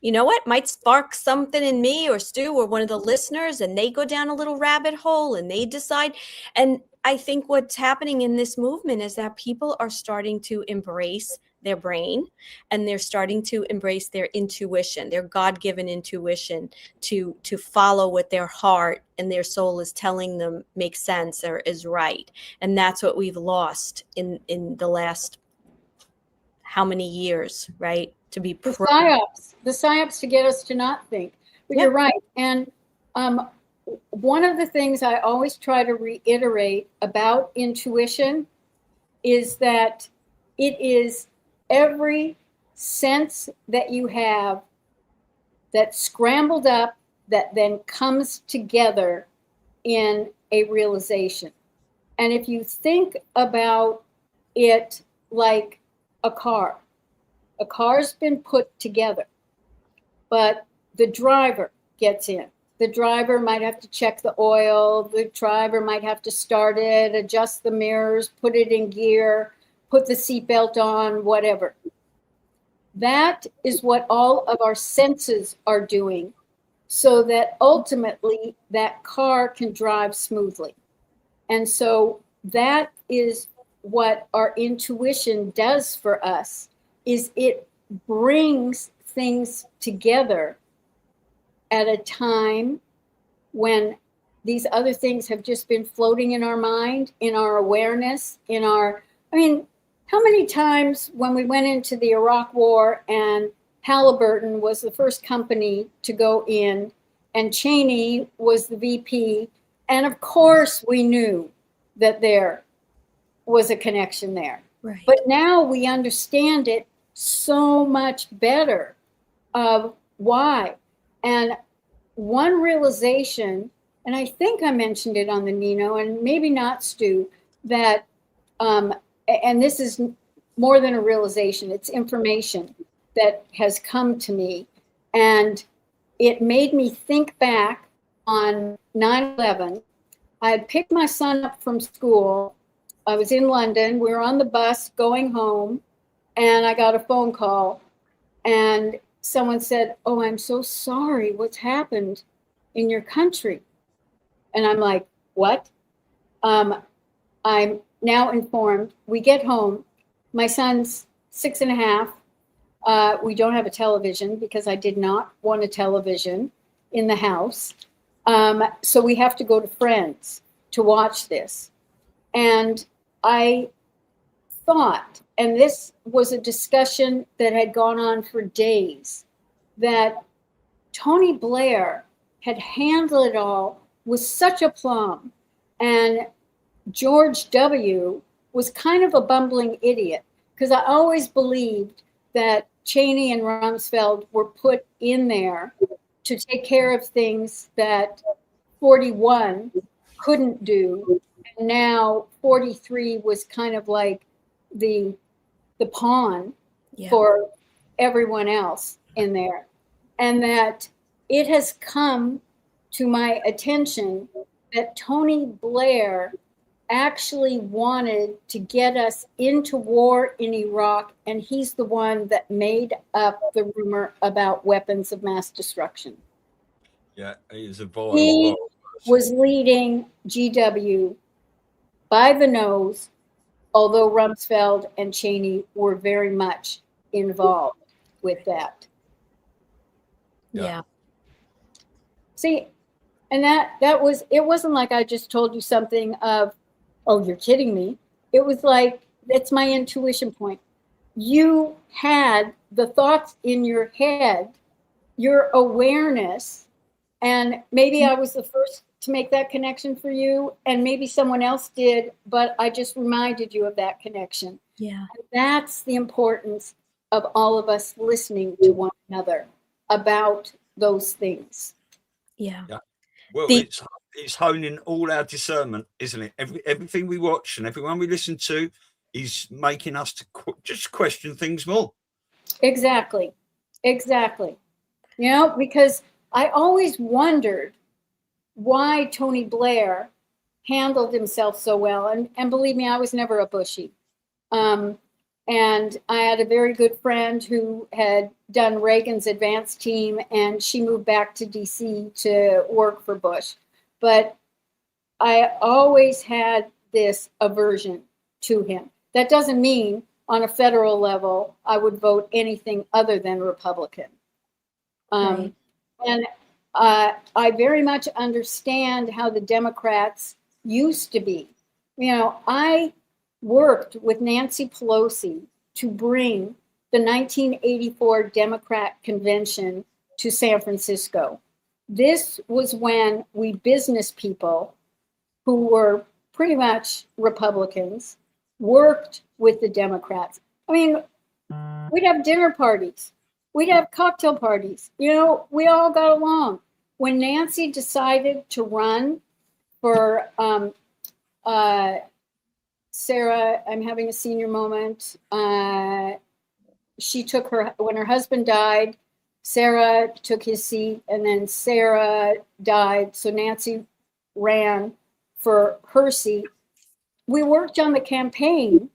you know what, might spark something in me or Stu or one of the listeners, and they go down a little rabbit hole and they decide. And I think what's happening in this movement is that people are starting to embrace their brain, and they're starting to embrace their intuition, their God-given intuition, to follow what their heart and their soul is telling them makes sense or is right. And that's what we've lost in the last how many years, right? To be the psyops to get us to not think. But You're right. And one of the things I always try to reiterate about intuition is that it is every sense that you have that's scrambled up that then comes together in a realization. And if you think about it like a car's been put together, but the driver gets in. The driver might have to check the oil. The driver might have to start it, adjust the mirrors, put it in gear, put the seatbelt on, whatever. That is what all of our senses are doing, so that ultimately that car can drive smoothly. And so that is what our intuition does for us, is it brings things together at a time when these other things have just been floating in our mind, in our awareness, how many times when we went into the Iraq War and Halliburton was the first company to go in and Cheney was the VP, and of course we knew that there was a connection there. Right. But now we understand it so much better of why. And one realization, and I think I mentioned it on the Nino, and maybe not Stu, that, and this is more than a realization, it's information that has come to me. And it made me think back on 9/11. I had picked my son up from school. I was in London. We were on the bus going home, and I got a phone call, and someone said, "Oh, I'm so sorry. What's happened in your country?" And I'm like, "What?" I'm now informed. We get home. My son's 6.5. We don't have a television because I did not want a television in the house. So we have to go to friends to watch this. And I thought, and this was a discussion that had gone on for days, that Tony Blair had handled it all with such aplomb, and George W. was kind of a bumbling idiot, because I always believed that Cheney and Rumsfeld were put in there to take care of things that 41 couldn't do. And now 43 was kind of like the pawn for everyone else in there. And that it has come to my attention that Tony Blair actually wanted to get us into war in Iraq, and he's the one that made up the rumor about weapons of mass destruction. Yeah, he is a violent. He was leading GW by the nose, although Rumsfeld and Cheney were very much involved with that. Yeah. See, and that was, it wasn't like I just told you something of, "Oh, you're kidding me." It was like, that's my intuition point. You had the thoughts in your head, your awareness, and maybe I was the first to make that connection for you, and maybe someone else did, but I just reminded you of that connection. Yeah. And that's the importance of all of us listening to one another about those things. Yeah. Well, it's honing all our discernment, isn't it? Everything we watch and everyone we listen to is making us to just question things more. Exactly. Because I always wondered why Tony Blair handled himself so well. And believe me, I was never a bushy. And I had a very good friend who had done Reagan's advance team, and she moved back to DC to work for Bush. But I always had this aversion to him. That doesn't mean on a federal level I would vote anything other than Republican. Right. And I very much understand how the Democrats used to be. You know, I worked with Nancy Pelosi to bring the 1984 Democrat Convention to San Francisco. This was when we business people who were pretty much Republicans worked with the Democrats. I mean, we'd have dinner parties. We'd have cocktail parties. You know, we all got along. When Nancy decided to run for Sarah, I'm having a senior moment. She took when her husband died, Sarah took his seat, and then Sarah died. So Nancy ran for her seat. We worked on the campaign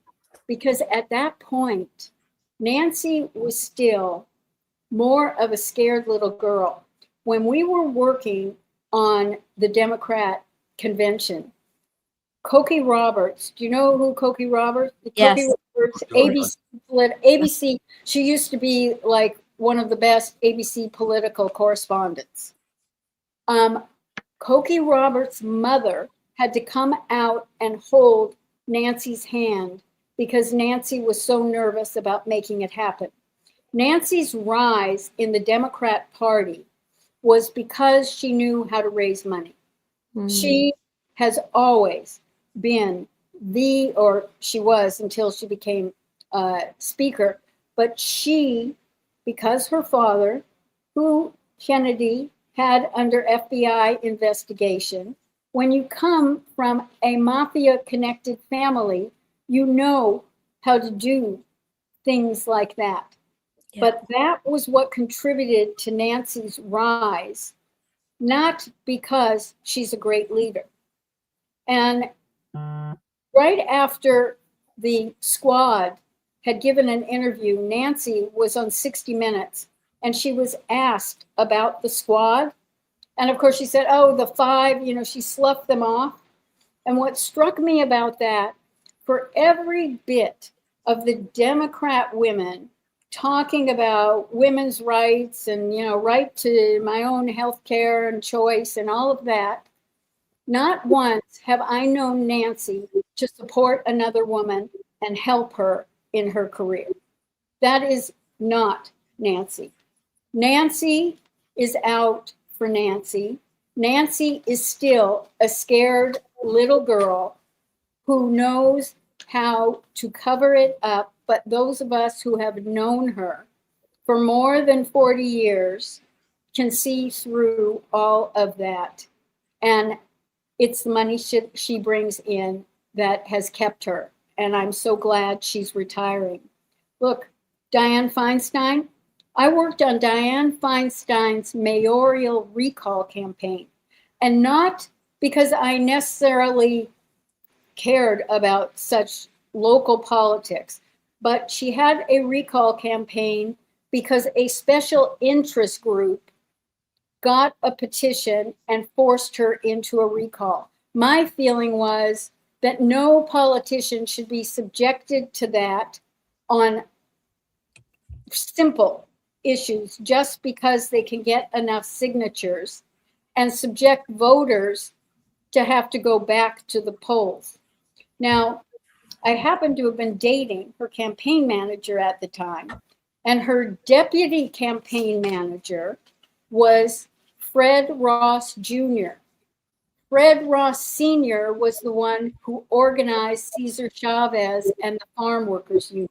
because at that point, Nancy was still more of a scared little girl. When we were working on the Democrat convention, Cokie Roberts, do you know who Cokie Roberts? Yes. Cokie Roberts, ABC. She used to be like one of the best ABC political correspondents. Cokie Roberts' mother had to come out and hold Nancy's hand because Nancy was so nervous about making it happen. Nancy's rise in the Democrat Party was because she knew how to raise money. Mm-hmm. She has always been or she was until she became speaker, but she, because her father, who Kennedy had under FBI investigation, when you come from a mafia-connected family, you know how to do things like that. Yeah. But that was what contributed to Nancy's rise, not because she's a great leader. And right after the Squad had given an interview, Nancy was on 60 Minutes, and she was asked about the Squad. And of course she said, oh, the 5, she sloughed them off. And what struck me about that, for every bit of the Democrat women talking about women's rights and, right to my own health care and choice and all of that, not once have I known Nancy to support another woman and help her in her career. That is not Nancy. Nancy is out for Nancy. Nancy is still a scared little girl who knows how to cover it up, but those of us who have known her for more than 40 years can see through all of that. And it's the money she brings in that has kept her. And I'm so glad she's retiring. Look, Dianne Feinstein, I worked on Dianne Feinstein's mayoral recall campaign. And not because I necessarily cared about such local politics, but she had a recall campaign because a special interest group got a petition and forced her into a recall. My feeling was that no politician should be subjected to that on simple issues just because they can get enough signatures and subject voters to have to go back to the polls. Now, I happened to have been dating her campaign manager at the time, and her deputy campaign manager was Fred Ross Jr. Fred Ross Sr. was the one who organized Cesar Chavez and the Farm Workers Union.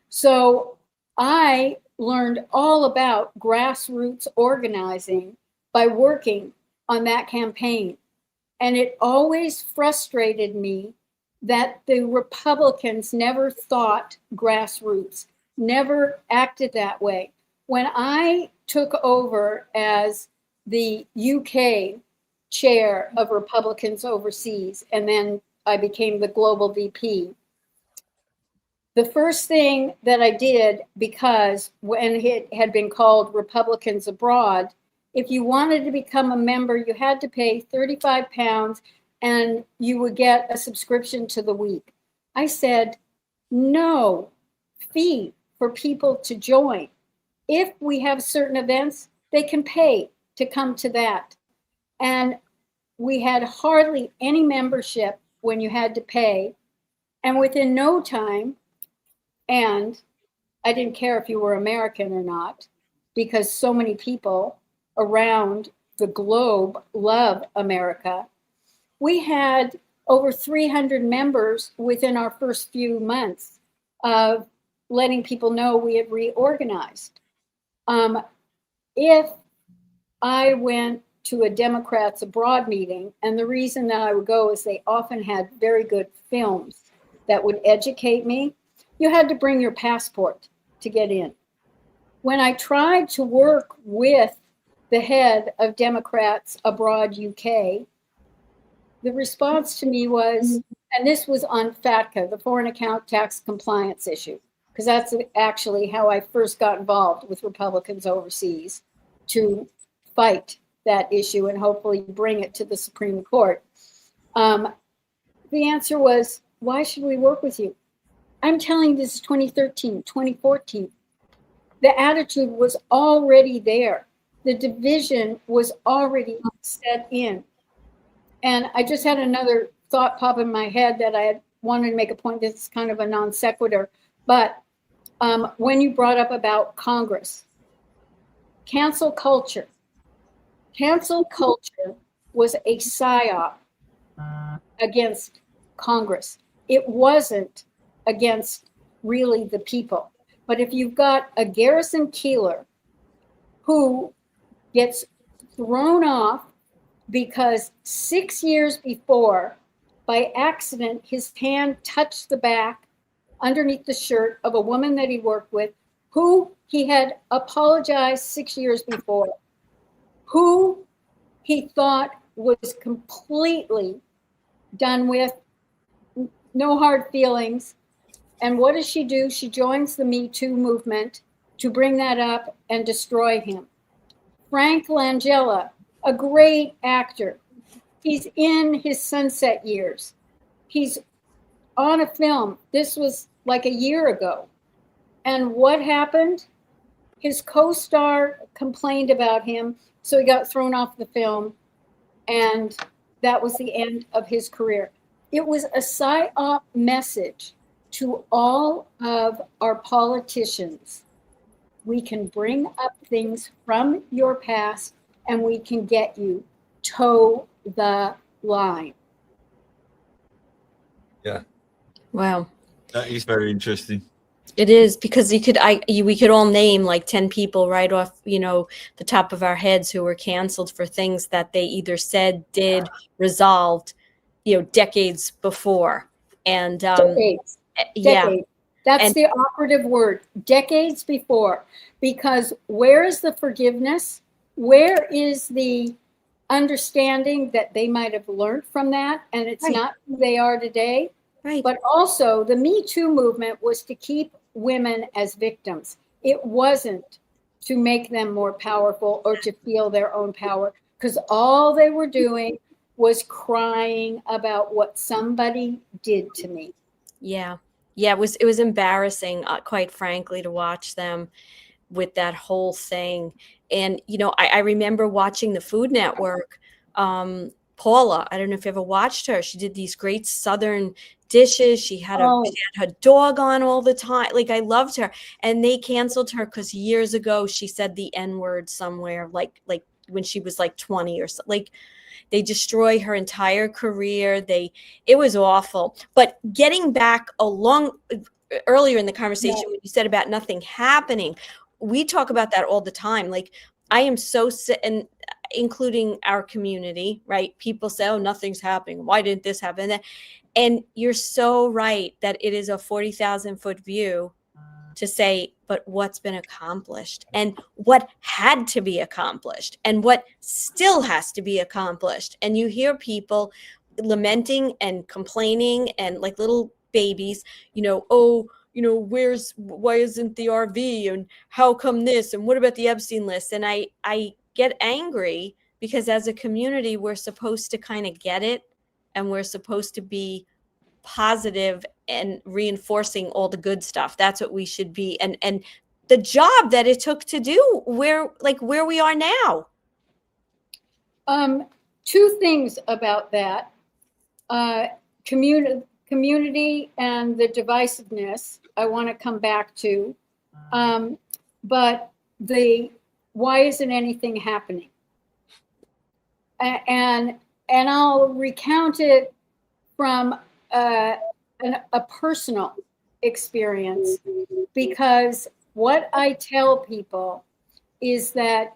So I learned all about grassroots organizing by working on that campaign. And it always frustrated me that the Republicans never thought grassroots, never acted that way. When I took over as the UK chair of Republicans overseas, and then I became the global VP, the first thing that I did, because when it had been called Republicans Abroad, if you wanted to become a member, you had to pay 35 pounds and you would get a subscription to the week. I said, no fee for people to join. If we have certain events, they can pay to come to that. And we had hardly any membership when you had to pay. And within no time, and I didn't care if you were American or not, because so many people around the globe love America. We had over 300 members within our first few months of letting people know we had reorganized. If I went to a Democrats Abroad meeting, and the reason that I would go is they often had very good films that would educate me, you had to bring your passport to get in. When I tried to work with the head of Democrats Abroad UK, the response to me was, and this was on FATCA, the Foreign Account Tax Compliance issue, because that's actually how I first got involved with Republicans overseas, to fight that issue and hopefully bring it to the Supreme Court. The answer was, why should we work with you? I'm telling you, this is 2013, 2014. The attitude was already there. The division was already set in. And I just had another thought pop in my head that I had wanted to make a point. This is kind of a non sequitur. But when you brought up about Congress, cancel culture was a psyop against Congress. It wasn't against really the people. But if you've got a Garrison Keillor who gets thrown off because 6 years before, by accident, his hand touched the back underneath the shirt of a woman that he worked with, who he had apologized 6 years before, who he thought was completely done with, no hard feelings. And what does she do? She joins the Me Too movement to bring that up and destroy him. Frank Langella, a great actor. He's in his sunset years. He's on a film. This was like a year ago. And what happened? His co-star complained about him, so he got thrown off the film, and that was the end of his career. It was a psyop message to all of our politicians. We can bring up things from your past and we can get you toe the line. Yeah. Wow. That is very interesting. It is, because we could all name like 10 people right off, the top of our heads who were canceled for things that they either said, did, resolved, decades before. And decades. Yeah. That's the operative word, decades before. Because where is the forgiveness? Where is the understanding that they might have learned from that and it's right. not who they are today? Right. But also the Me Too movement was to keep women as victims. It wasn't to make them more powerful or to feel their own power, because all they were doing was crying about what somebody did to me. Yeah. It was embarrassing, quite frankly, to watch them with that whole thing. And, I remember watching the Food Network, Paula, I don't know if you ever watched her. She did these great Southern dishes. She had her dog on all the time. Like, I loved her. And they canceled her because years ago she said the N-word somewhere, like when she was like 20 or so. Like, they destroy her entire career. It was awful. But getting back earlier in the conversation, when you said about nothing happening, we talk about that all the time. Like, I am so sick, and including our community, right? People say, oh, nothing's happening. Why didn't this happen? And you're so right that it is a 40,000 foot view to say, but what's been accomplished and what had to be accomplished and what still has to be accomplished. And you hear people lamenting and complaining and like little babies, why isn't the RV, and how come this, and what about the Epstein list? And I get angry because as a community, we're supposed to kind of get it, and we're supposed to be positive and reinforcing all the good stuff. That's what we should be. And the job that it took to do where we are now. Two things about that. Community and the divisiveness I want to come back to. But why isn't anything happening? And I'll recount it from a personal experience, because what I tell people is that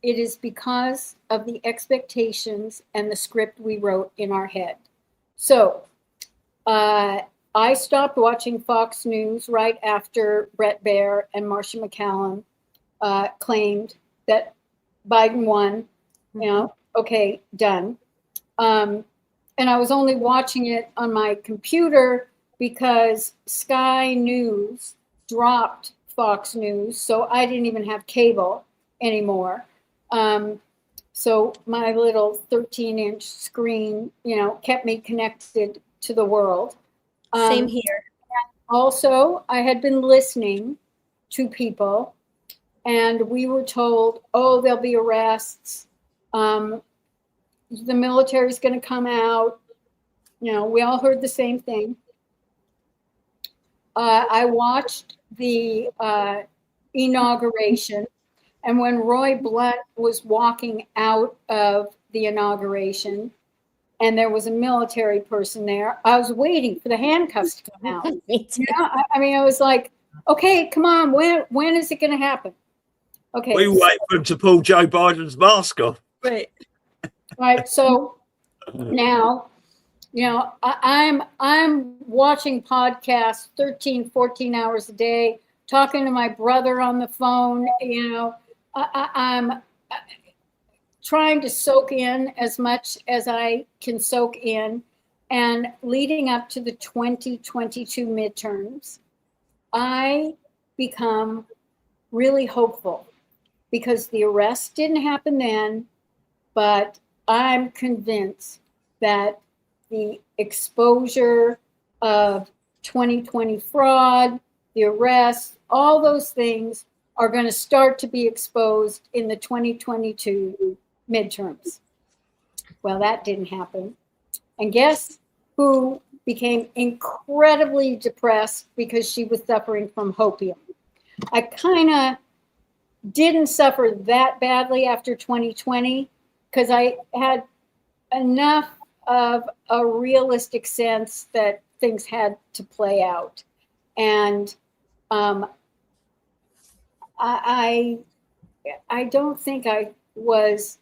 it is because of the expectations and the script we wrote in our head. So I stopped watching Fox News right after Brett Baier and Marsha McCallum claimed that Biden won. Okay, done. And I was only watching it on my computer because Sky News dropped Fox News, so I didn't even have cable anymore. So my little 13-inch screen, kept me connected to the world. Same here. Also, I had been listening to people, and we were told, oh, there'll be arrests. The military is going to come out. We all heard the same thing. I watched the inauguration, and when Roy Blunt was walking out of the inauguration, and there was a military person there, I was waiting for the handcuffs to come out. Me too. I was like, okay, come on, when is it going to happen? Okay. We wait for him to pull Joe Biden's mask off. Right. Right. So now, I'm watching podcasts 13, 14 hours a day, talking to my brother on the phone. I'm trying to soak in as much as I can soak in. And leading up to the 2022 midterms, I become really hopeful because the arrest didn't happen then, but I'm convinced that the exposure of 2020 fraud, the arrests, all those things are going to start to be exposed in the 2022 midterms. Well, that didn't happen. And guess who became incredibly depressed because she was suffering from hopium? I kind of didn't suffer that badly after 2020 because I had enough of a realistic sense that things had to play out. And I don't think I was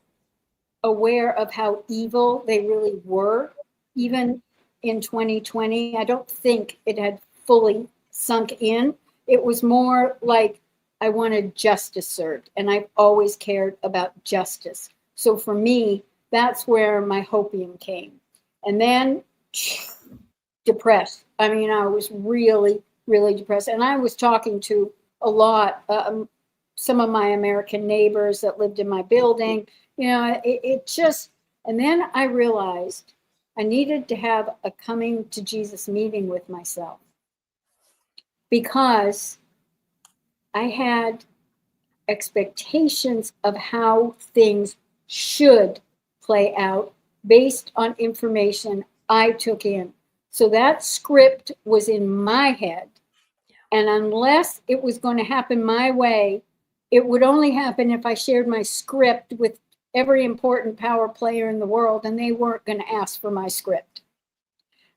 aware of how evil they really were, even in 2020. I don't think it had fully sunk in. It was more like I wanted justice served, and I've always cared about justice. So for me, that's where my hopium came. And then depressed. I mean, I was really, really depressed. And I was talking to a lot, some of my American neighbors that lived in my building. It just, and then I realized I needed to have a coming to Jesus meeting with myself, because I had expectations of how things should play out based on information I took in. So that script was in my head. And unless it was going to happen my way, it would only happen if I shared my script with every important power player in the world, and they weren't going to ask for my script.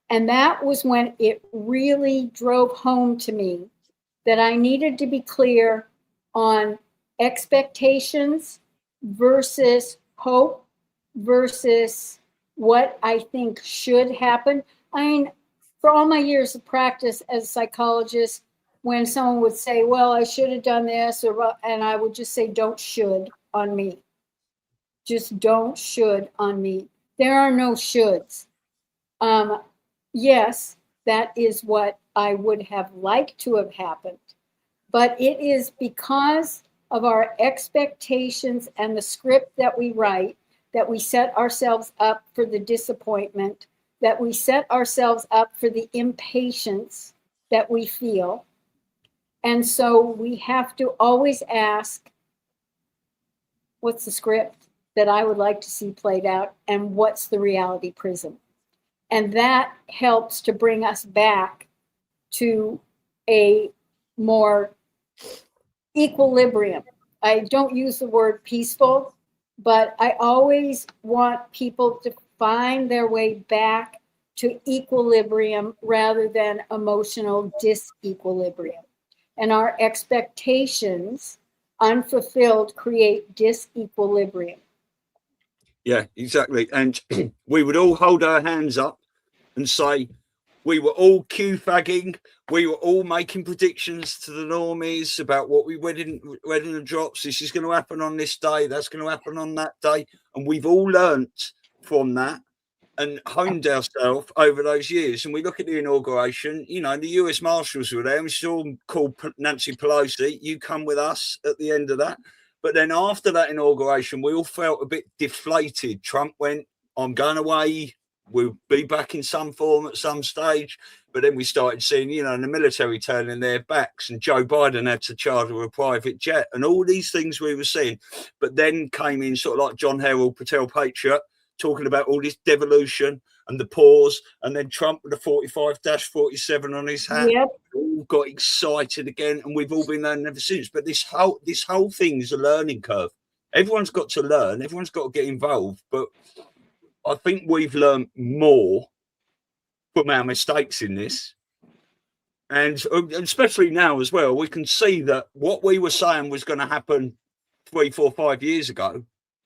And that was when it really drove home to me that I needed to be clear on expectations versus hope versus what I think should happen. I mean, for all my years of practice as a psychologist, when someone would say, well, I should have done this, and I would just say, don't should on me. Just don't should on me. There are no shoulds. Yes, that is what I would have liked to have happened, but it is because of our expectations and the script that we write that we set ourselves up for the disappointment, that we set ourselves up for the impatience that we feel. And so we have to always ask, what's the script that I would like to see played out, and what's the reality prism? And that helps to bring us back to a more equilibrium. I don't use the word peaceful, but I always want people to find their way back to equilibrium rather than emotional disequilibrium. And our expectations, unfulfilled, create disequilibrium. Yeah, exactly. And we would all hold our hands up and say, we were all Q-fagging. We were all making predictions to the normies about what we read in the drops. This is going to happen on this day. That's going to happen on that day. And we've all learnt from that and honed ourselves over those years. And we look at the inauguration, you know, the US Marshals were there. And we saw them call Nancy Pelosi, you come with us at the end of that. But then after that inauguration, we all felt a bit deflated. Trump went, I'm going away. We'll be back in some form at some stage. But then we started seeing, you know, the military turning their backs, and Joe Biden had to charter a private jet and all these things we were seeing. But then came in sort of like John Herald, Patel Patriot, talking about all this devolution and the pause. And then Trump with the 45-47 on his hat. Yep. All got excited again. And we've all been learning ever since. But this whole thing is a learning curve. Everyone's got to learn. Everyone's got to get involved. But I think we've learned more from our mistakes in this. And especially now as well, we can see that what we were saying was going to happen 3, 4, 5 years ago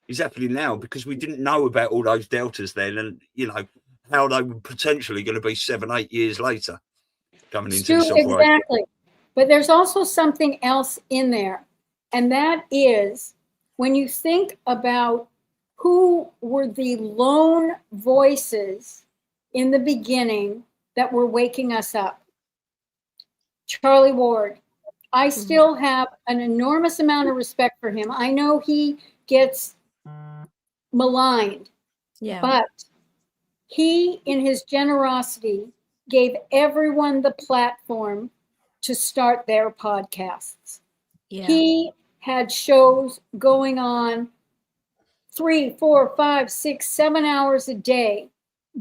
is happening now, because we didn't know about all those deltas then, and, you know, how they were potentially going to be 7, 8 years later coming into this operation. Exactly. But there's also something else in there. And that is, when you think about who were the lone voices in the beginning that were waking us up. Charlie Ward. I still have an enormous amount of respect for him. I know he gets maligned, but he, in his generosity, gave everyone the platform to start their podcasts. Yeah. He had shows going on 3, 4, 5, 6, 7 hours a day,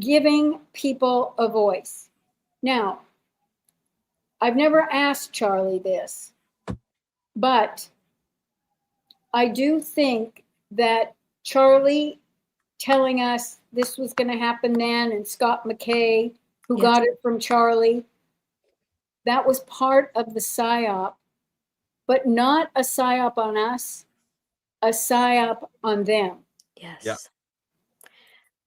giving people a voice. Now, I've never asked Charlie this, but I do think that Charlie telling us this was going to happen then, and Scott McKay, who got it from Charlie, that was part of the PSYOP, but not a PSYOP on us, a PSYOP on them. Yes. Yeah.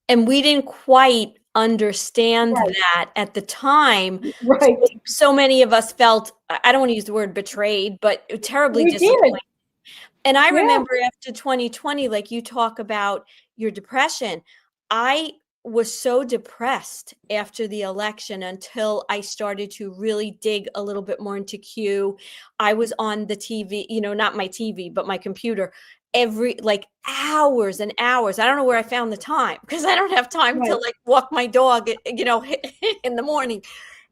And we didn't quite understand that at the time. Right. So many of us felt, I don't want to use the word betrayed, but terribly disappointed. And I remember after 2020, like you talk about your depression, I was so depressed after the election until I started to really dig a little bit more into Q. I was on the TV, you know, not my TV, but my computer, every like hours and hours. I don't know where I found the time, because I don't have time to like walk my dog, you know, in the morning.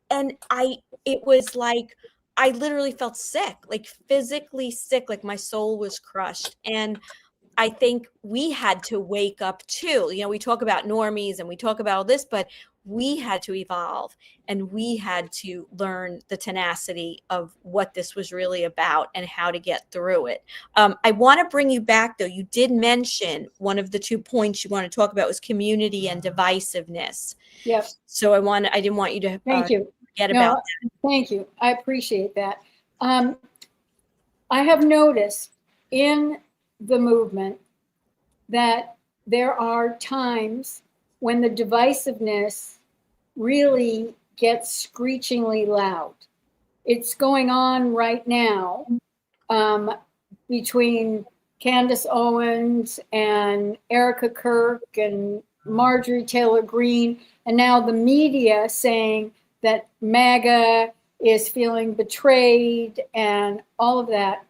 And it was like, I literally felt sick, like physically sick, like my soul was crushed. And I think we had to wake up too. You know, we talk about normies and we talk about all this, but we had to evolve, and we had to learn the tenacity of what this was really about and how to get through it. I want to bring you back, though. You did mention one of the 2 points you want to talk about was community and divisiveness. Yes. So I didn't want you to forget about that. Thank you. I appreciate that. I have noticed in the movement that there are times when the divisiveness really gets screechingly loud. It's going on right now between Candace Owens and Erica Kirk and Marjorie Taylor Greene, and now the media saying that MAGA is feeling betrayed and all of that,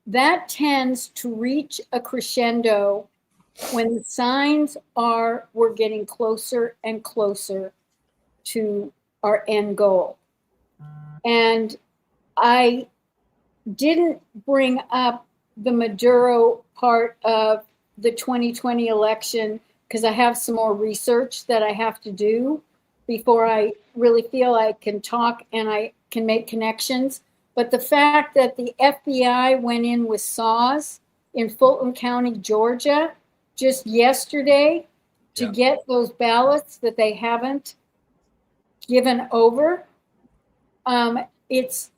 that tends to reach a crescendo when the signs are we're getting closer and closer to our end goal. And I didn't bring up the Maduro part of the 2020 election because I have some more research that I have to do before I really feel I can talk and I can make connections. But the fact that the FBI went in with saws in Fulton County, Georgia, just yesterday to get those ballots that they haven't given over, it's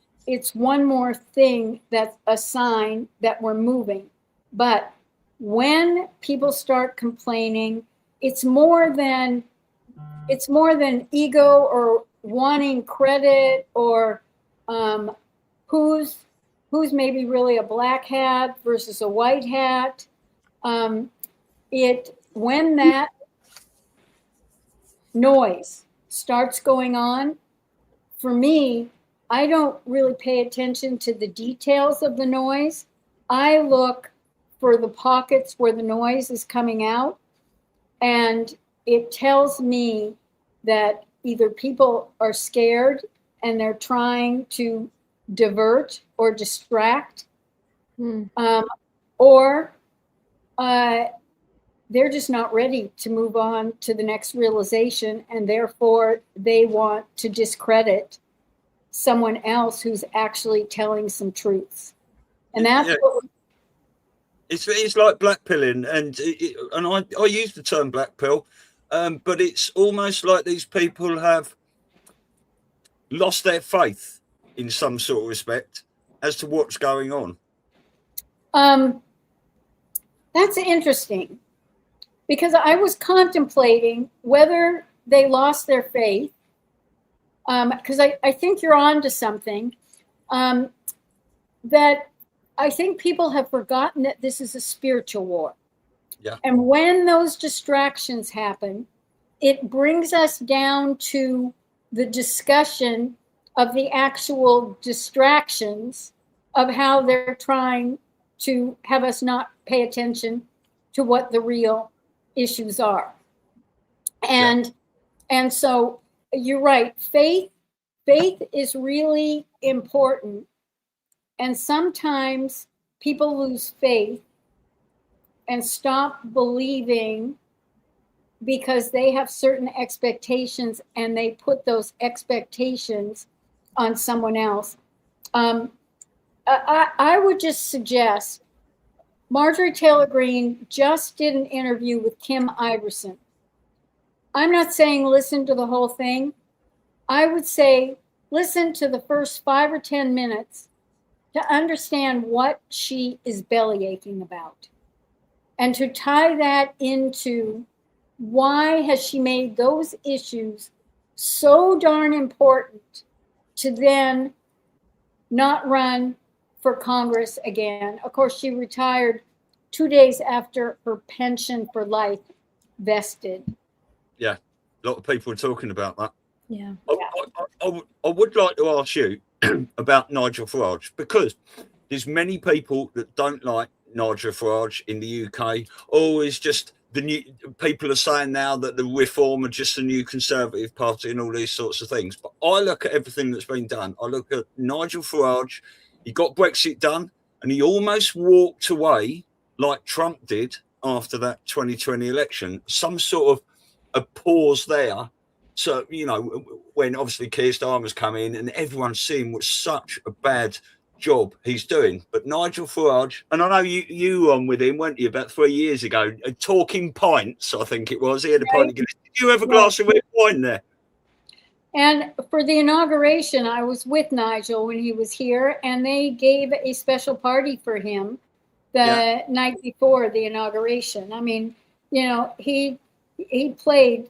one more thing that's a sign that we're moving. But when people start complaining, it's more than ego or wanting credit or who's maybe really a black hat versus a white hat. When that noise starts going on, for me, I don't really pay attention to the details of the noise. I look for the pockets where the noise is coming out, and it tells me that either people are scared and they're trying to divert or distract, or they're just not ready to move on to the next realization, and therefore they want to discredit someone else who's actually telling some truths. And that's what it's like blackpilling, and I use the term black pill, but it's almost like these people have lost their faith in some sort of respect as to what's going on. That's interesting, because I was contemplating whether they lost their faith, because I think you're on to something, that I think people have forgotten that this is a spiritual war. Yeah. And when those distractions happen, it brings us down to the discussion of the actual distractions of how they're trying to have us not pay attention to what the real issues are. And so you're right, faith is really important. And sometimes people lose faith and stop believing because they have certain expectations and they put those expectations on someone else. I would just suggest, Marjorie Taylor Greene just did an interview with Kim Iverson. I'm not saying listen to the whole thing. I would say listen to the first 5 or 10 minutes to understand what she is bellyaching about, and to tie that into why has she made those issues so darn important to then not run for Congress again. Of course, she retired 2 days after her pension for life vested. Yeah, a lot of people are talking about that. Yeah. I would like to ask you about Nigel Farage, because there's many people that don't like Nigel Farage in the UK. Always just the new people are saying now that the Reform are just the new Conservative Party and all these sorts of things. But I look at everything that's been done. I look at Nigel Farage. He got Brexit done, and he almost walked away like Trump did after that 2020 election. Some sort of a pause there. So, you know, when obviously Keir Starmer's come in and everyone's seeing what such a bad job he's doing. But Nigel Farage, and I know you were on with him, weren't you, about 3 years ago, talking pints, I think it was. He had a pint of Guinness. Did you have a glass of red wine there? And for the inauguration, I was with Nigel when he was here, and they gave a special party for him the night before the inauguration. I mean, you know, he played,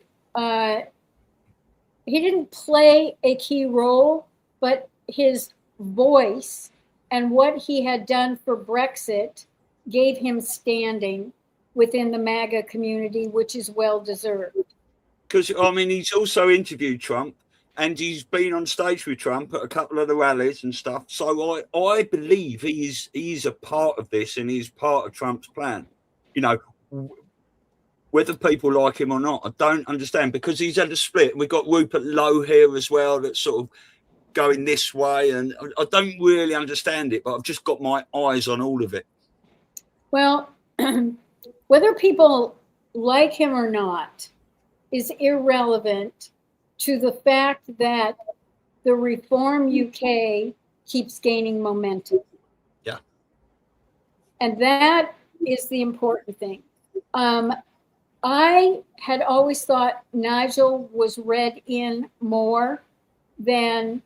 he didn't play a key role, but his voice and what he had done for Brexit gave him standing within the MAGA community, which is well deserved. Because, I mean, he's also interviewed Trump. and he's been on stage with Trump at a couple of the rallies and stuff. So I believe he's a part of this, and he's part of Trump's plan. You know, whether people like him or not, I don't understand, because he's had a split. We've got Rupert Lowe here as well, that's sort of going this way, and I don't really understand it, but I've just got my eyes on all of it. Well, whether people like him or not is irrelevant to the fact that the Reform UK keeps gaining momentum. Yeah. And that is the important thing. I had always thought Nigel was read in more than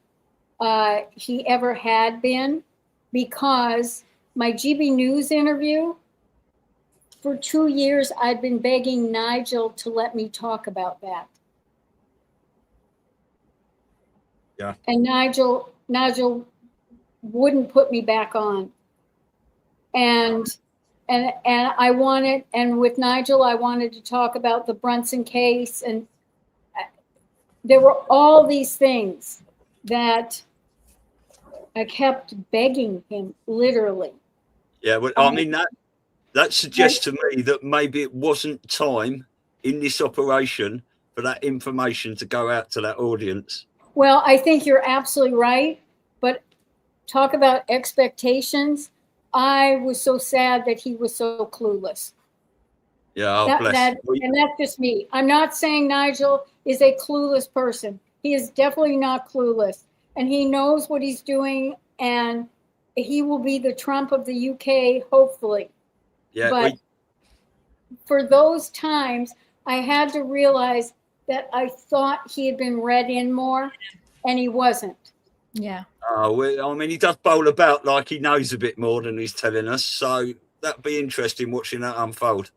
he ever had been, because my GB News interview, for 2 years, I'd been begging Nigel to let me talk about that. Yeah. And Nigel wouldn't put me back on. And I wanted, and with Nigel, I wanted to talk about the Brunson case, and there were all these things that I kept begging him, literally. Yeah, well, I mean, that suggests to me that maybe it wasn't time in this operation for that information to go out to that audience. Well, I think you're absolutely right. But talk about expectations. I was so sad that he was so clueless. Yeah, bless. And that's just me. I'm not saying Nigel is a clueless person. He is definitely not clueless. And he knows what he's doing, and he will be the Trump of the UK, hopefully. Yeah, but for those times, I had to realize that I thought he had been read in more, and he wasn't. Yeah. I mean, he does bowl about like he knows a bit more than he's telling us. So that'd be interesting watching that unfold.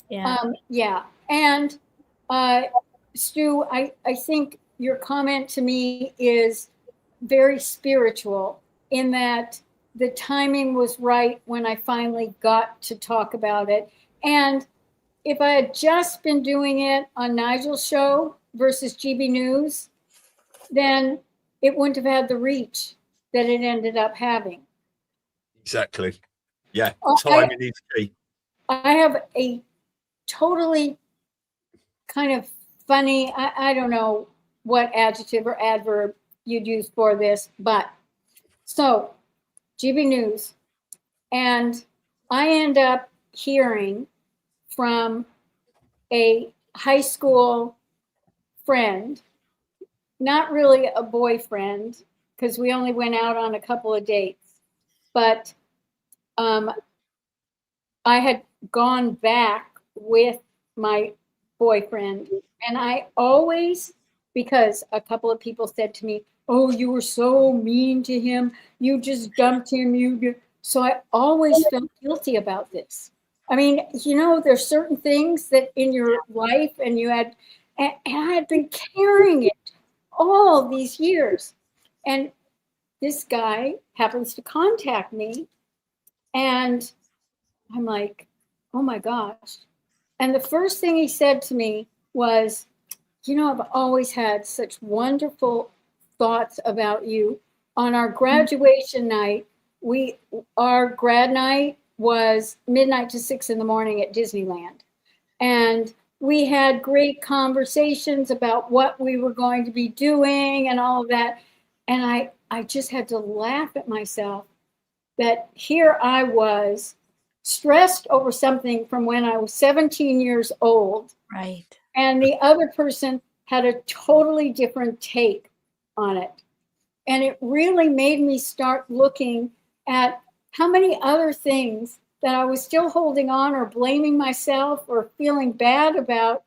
Yeah. Yeah. And Stu, I think your comment to me is very spiritual, in that the timing was right when I finally got to talk about it. And if I had just been doing it on Nigel's show versus GB News, then it wouldn't have had the reach that it ended up having. Exactly. Yeah, timing is key. I have a totally kind of funny, I don't know what adjective or adverb you'd use for this, but so GB News, and I end up hearing from a high school friend, not really a boyfriend, because we only went out on a couple of dates, but I had gone back with my boyfriend, and I always, because a couple of people said to me, "Oh, you were so mean to him. You just dumped him." So I always felt guilty about this. I mean, there's certain things that in your life, and you had, and I had been carrying it all these years. And this guy happens to contact me, and I'm like, oh my gosh. And the first thing he said to me was, I've always had such wonderful thoughts about you. On our graduation night, our grad night was midnight to 6 a.m. at Disneyland. And we had great conversations about what we were going to be doing and all of that. And I just had to laugh at myself that here I was, stressed over something from when I was 17 years old. Right. And the other person had a totally different take on it. And it really made me start looking at how many other things that I was still holding on or blaming myself or feeling bad about,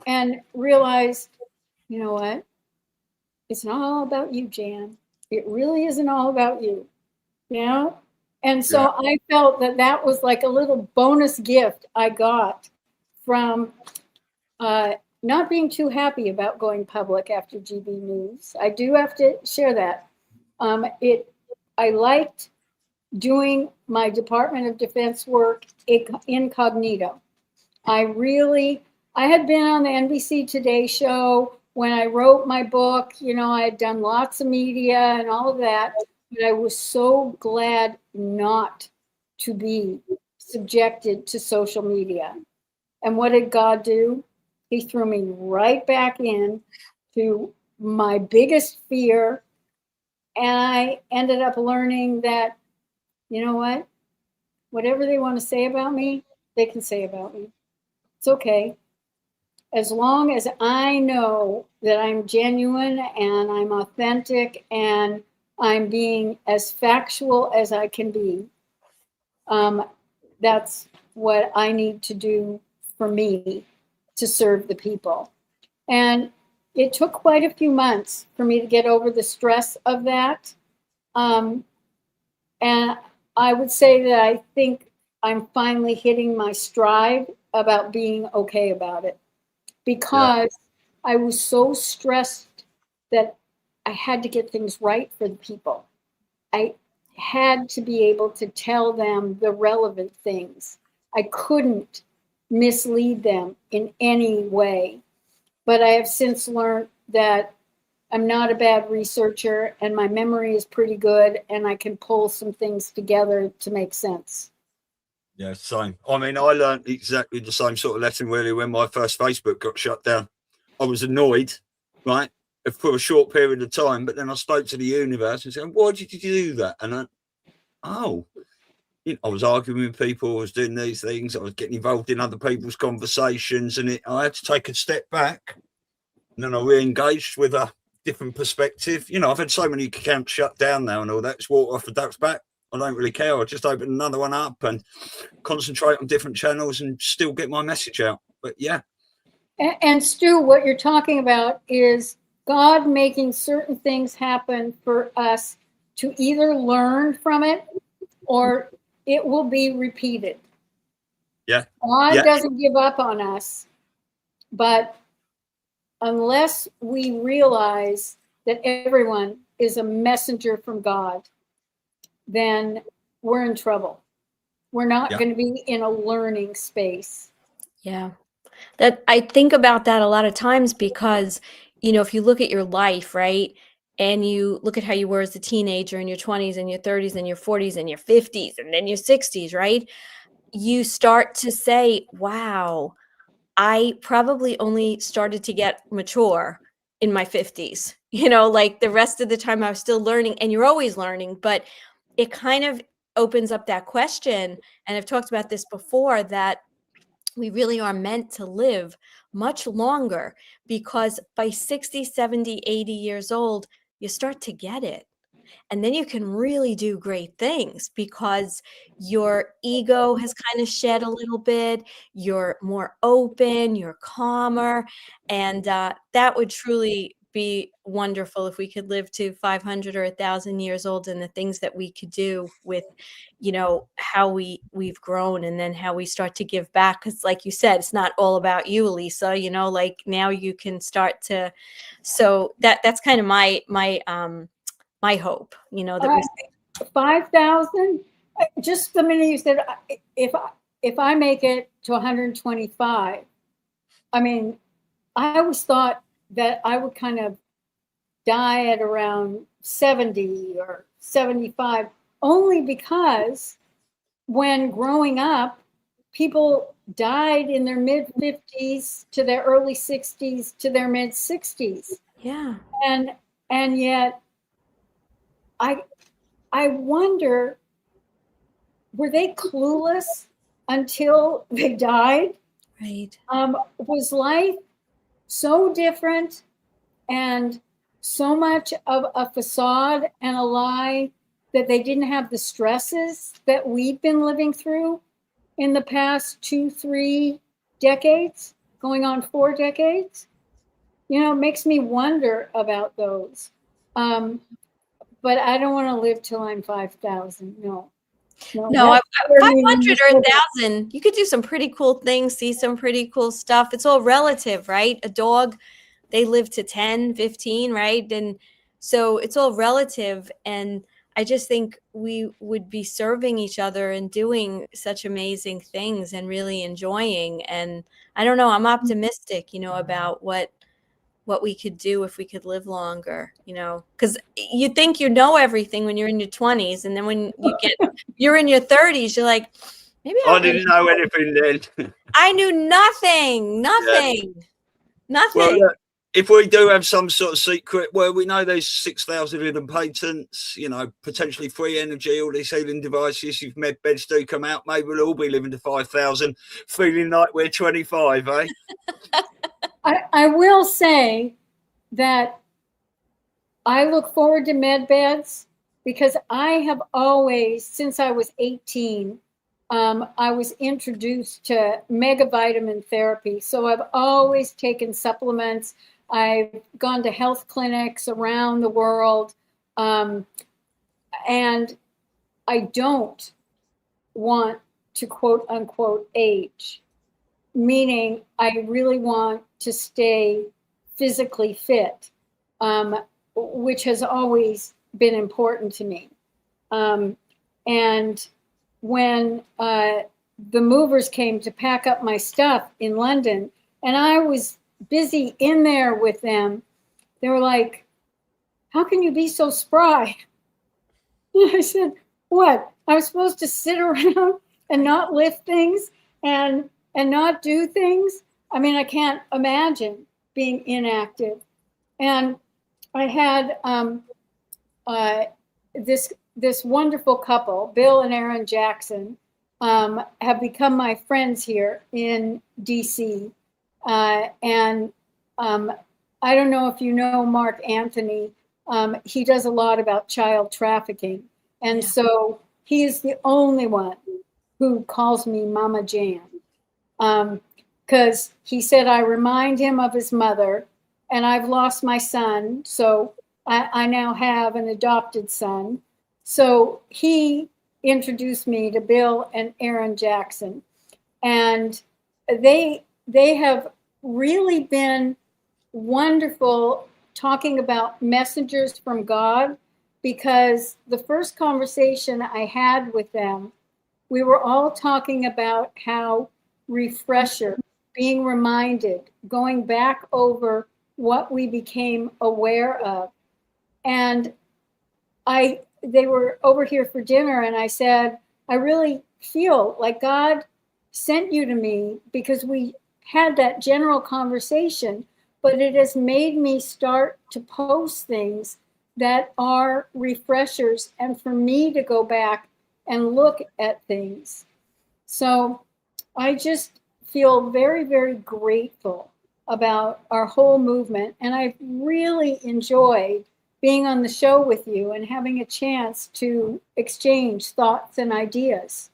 and realized, you know what? It's not all about you, Jan. It really isn't all about you, And so I felt that was like a little bonus gift I got from not being too happy about going public after GB News. I do have to share that. I liked doing my Department of Defense work incognito. I had been on the NBC Today show when I wrote my book, I had done lots of media and all of that, but I was so glad not to be subjected to social media. And what did God do? He threw me right back in to my biggest fear. And I ended up learning that, you know what? Whatever they want to say about me, they can say about me. It's okay. As long as I know that I'm genuine and I'm authentic and I'm being as factual as I can be, that's what I need to do for me to serve the people. And it took quite a few months for me to get over the stress of that. And I would say that I think I'm finally hitting my stride about being okay about it, because I was so stressed that I had to get things right for the people. I had to be able to tell them the relevant things. I couldn't mislead them in any way. But I have since learned that I'm not a bad researcher and my memory is pretty good and I can pull some things together to make sense. Yeah, same. I mean, I learned exactly the same sort of lesson really when my first Facebook got shut down. I was annoyed, right, for a short period of time, but then I spoke to the universe and said, why did you do that? And I was arguing with people, I was doing these things, I was getting involved in other people's conversations, and I had to take a step back. And then I re-engaged with a different perspective. I've had so many accounts shut down now and all that. It's water off a duck's back. I don't really care. I just open another one up and concentrate on different channels and still get my message out. But yeah. And Stu, what you're talking about is God making certain things happen for us to either learn from it or it will be repeated. Yeah. God doesn't give up on us, but unless we realize that everyone is a messenger from God, then we're in trouble. We're not going to be in a learning space. Yeah. That I think about that a lot of times because, if you look at your life, right, and you look at how you were as a teenager in your 20s and your 30s and your 40s and your 50s and then your 60s, right, you start to say, wow, I probably only started to get mature in my 50s, like the rest of the time I was still learning, and you're always learning, but it kind of opens up that question. And I've talked about this before, that we really are meant to live much longer, because by 60, 70, 80 years old, you start to get it. And then you can really do great things because your ego has kind of shed a little bit. You're more open, you're calmer. And that would truly be wonderful if we could live to 500 or 1,000 years old, and the things that we could do with, how we've grown, and then how we start to give back. Because like you said, it's not all about you, Elisa, like now you can start to, so that's kind of my hope, that we say 5,000. Just the minute you said, if I make it to 125, I mean, I always thought that I would kind of die at around 70 or 75, only because when growing up, people died in their mid 50s to their early 60s to their mid 60s. Yeah. And yet I wonder, were they clueless until they died? Right. Was life so different and so much of a facade and a lie that they didn't have the stresses that we've been living through in the past 2-3 decades, going on 4 decades? It makes me wonder about those. But I don't want to live till I'm 5,000. No, 500 or 1,000, you could do some pretty cool things, see some pretty cool stuff. It's all relative, right? A dog, they live to 10, 15, right? And so it's all relative. And I just think we would be serving each other and doing such amazing things and really enjoying. And I don't know, I'm optimistic, about what what we could do if we could live longer, you know, because you think you know everything when you're in your 20s, and then when you're in your 30s, you're like, maybe I didn't know anything then. I knew nothing. Well, look, if we do have some sort of secret, well, we know there's 6,000 hidden patents, you know, potentially free energy, all these healing devices. If med beds do come out, maybe we'll all be living to 5,000, feeling like we're 25, eh? I will say that I look forward to med beds because I have always, since I was 18, I was introduced to megavitamin therapy. So I've always taken supplements. I've gone to health clinics around the world. And I don't want to quote unquote age, meaning I really want to stay physically fit, which has always been important to me. And when the movers came to pack up my stuff in London, and I was busy in there with them, they were like, how can you be so spry? And I said, what? I was supposed to sit around and not lift things and not do things? I mean, I can't imagine being inactive. And I had this wonderful couple, Bill and Erin Jackson, have become my friends here in DC. And I don't know if you know Mark Anthony. He does a lot about child trafficking. And so he is the only one who calls me Mama Jan. Because he said I remind him of his mother, and I've lost my son. So I now have an adopted son. So he introduced me to Bill and Erin Jackson, and they have really been wonderful talking about messengers from God, because the first conversation I had with them, we were all talking about how refresher, being reminded, going back over what we became aware of. And they were over here for dinner, and I said, I really feel like God sent you to me because we had that general conversation, but it has made me start to post things that are refreshers and for me to go back and look at things. So I just feel very, very grateful about our whole movement. And I've really enjoyed being on the show with you and having a chance to exchange thoughts and ideas.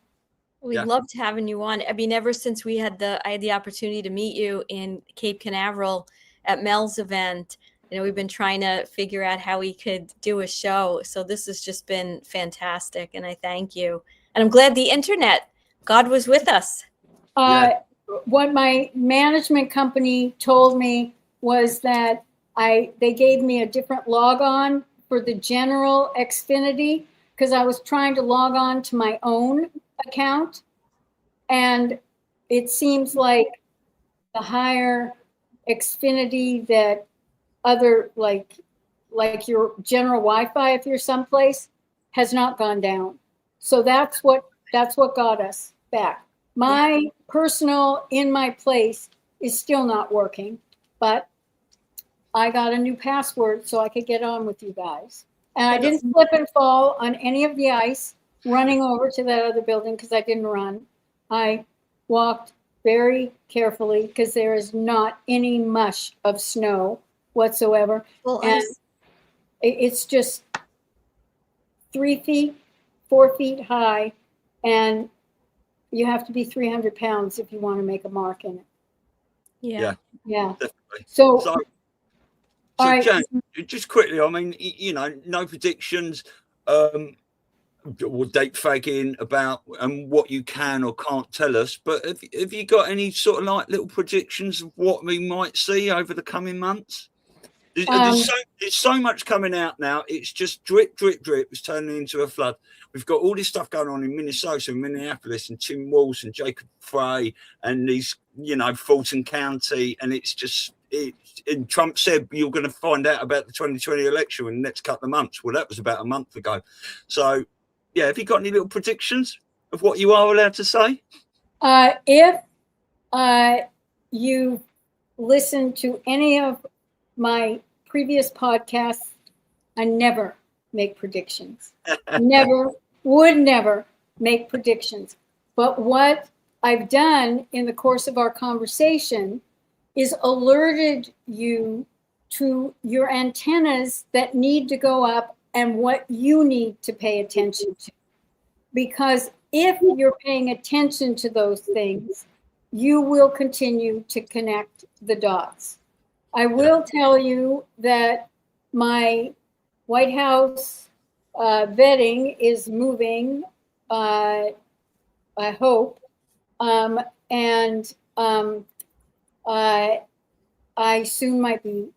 We loved having you on. I mean, ever since I had the opportunity to meet you in Cape Canaveral at Mel's event, you know, we've been trying to figure out how we could do a show. So this has just been fantastic, and I thank you. And I'm glad the internet, God was with us. What my management company told me was that they gave me a different log-on for the general Xfinity, because I was trying to log on to my own account. And it seems like the higher Xfinity that other, like your general Wi-Fi, if you're someplace, has not gone down. So that's what got us back. My personal in my place is still not working, but I got a new password so I could get on with you guys. And I didn't slip and fall on any of the ice running over to that other building because I didn't run. I walked very carefully because there is not any mush of snow whatsoever. Well, and it's just 3 feet, 4 feet high, and you have to be 300 pounds if you want to make a mark in it. Yeah. Definitely. So all right. Jan, just quickly, I mean, you know, no predictions or date fagging about what you can or can't tell us, but have you got any sort of like little predictions of what we might see over the coming months? There's so much coming out now. It's just drip, drip, drip. It's turning into a flood. We've got all this stuff going on in Minnesota and Minneapolis and Tim Walsh and Jacob Frey and these, you know, Fulton County. And it's just, and Trump said you're going to find out about the 2020 election in the next couple of months. Well, that was about a month ago. So, yeah, have you got any little predictions of what you are allowed to say? If you listen to any of my previous podcasts, I never make predictions. Would never make predictions. But what I've done in the course of our conversation is alerted you to your antennas that need to go up and what you need to pay attention to. Because if you're paying attention to those things, you will continue to connect the dots. I will tell you that my White House vetting is moving, I hope, and I soon might be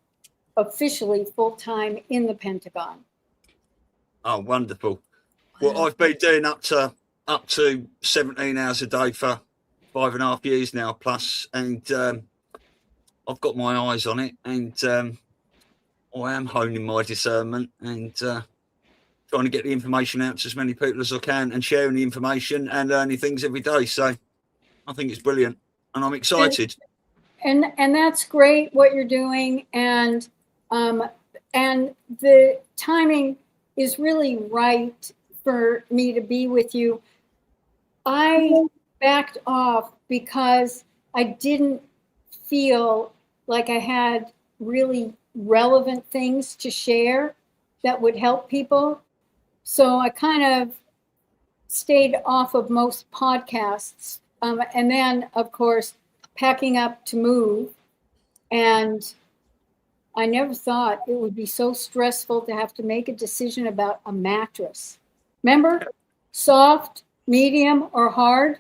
officially full-time in the Pentagon. Oh, wonderful. Well, I've been doing up to 17 hours a day for 5.5 years now plus, and I've got my eyes on it, and I am honing my discernment and trying to get the information out to as many people as I can and sharing the information and learning things every day. So I think it's brilliant, and I'm excited. And that's great what you're doing, and the timing is really right for me to be with you. I backed off because I didn't feel like I had really relevant things to share that would help people. So I kind of stayed off of most podcasts. And then, of course, packing up to move. And I never thought it would be so stressful to have to make a decision about a mattress. Remember, soft, medium, or hard?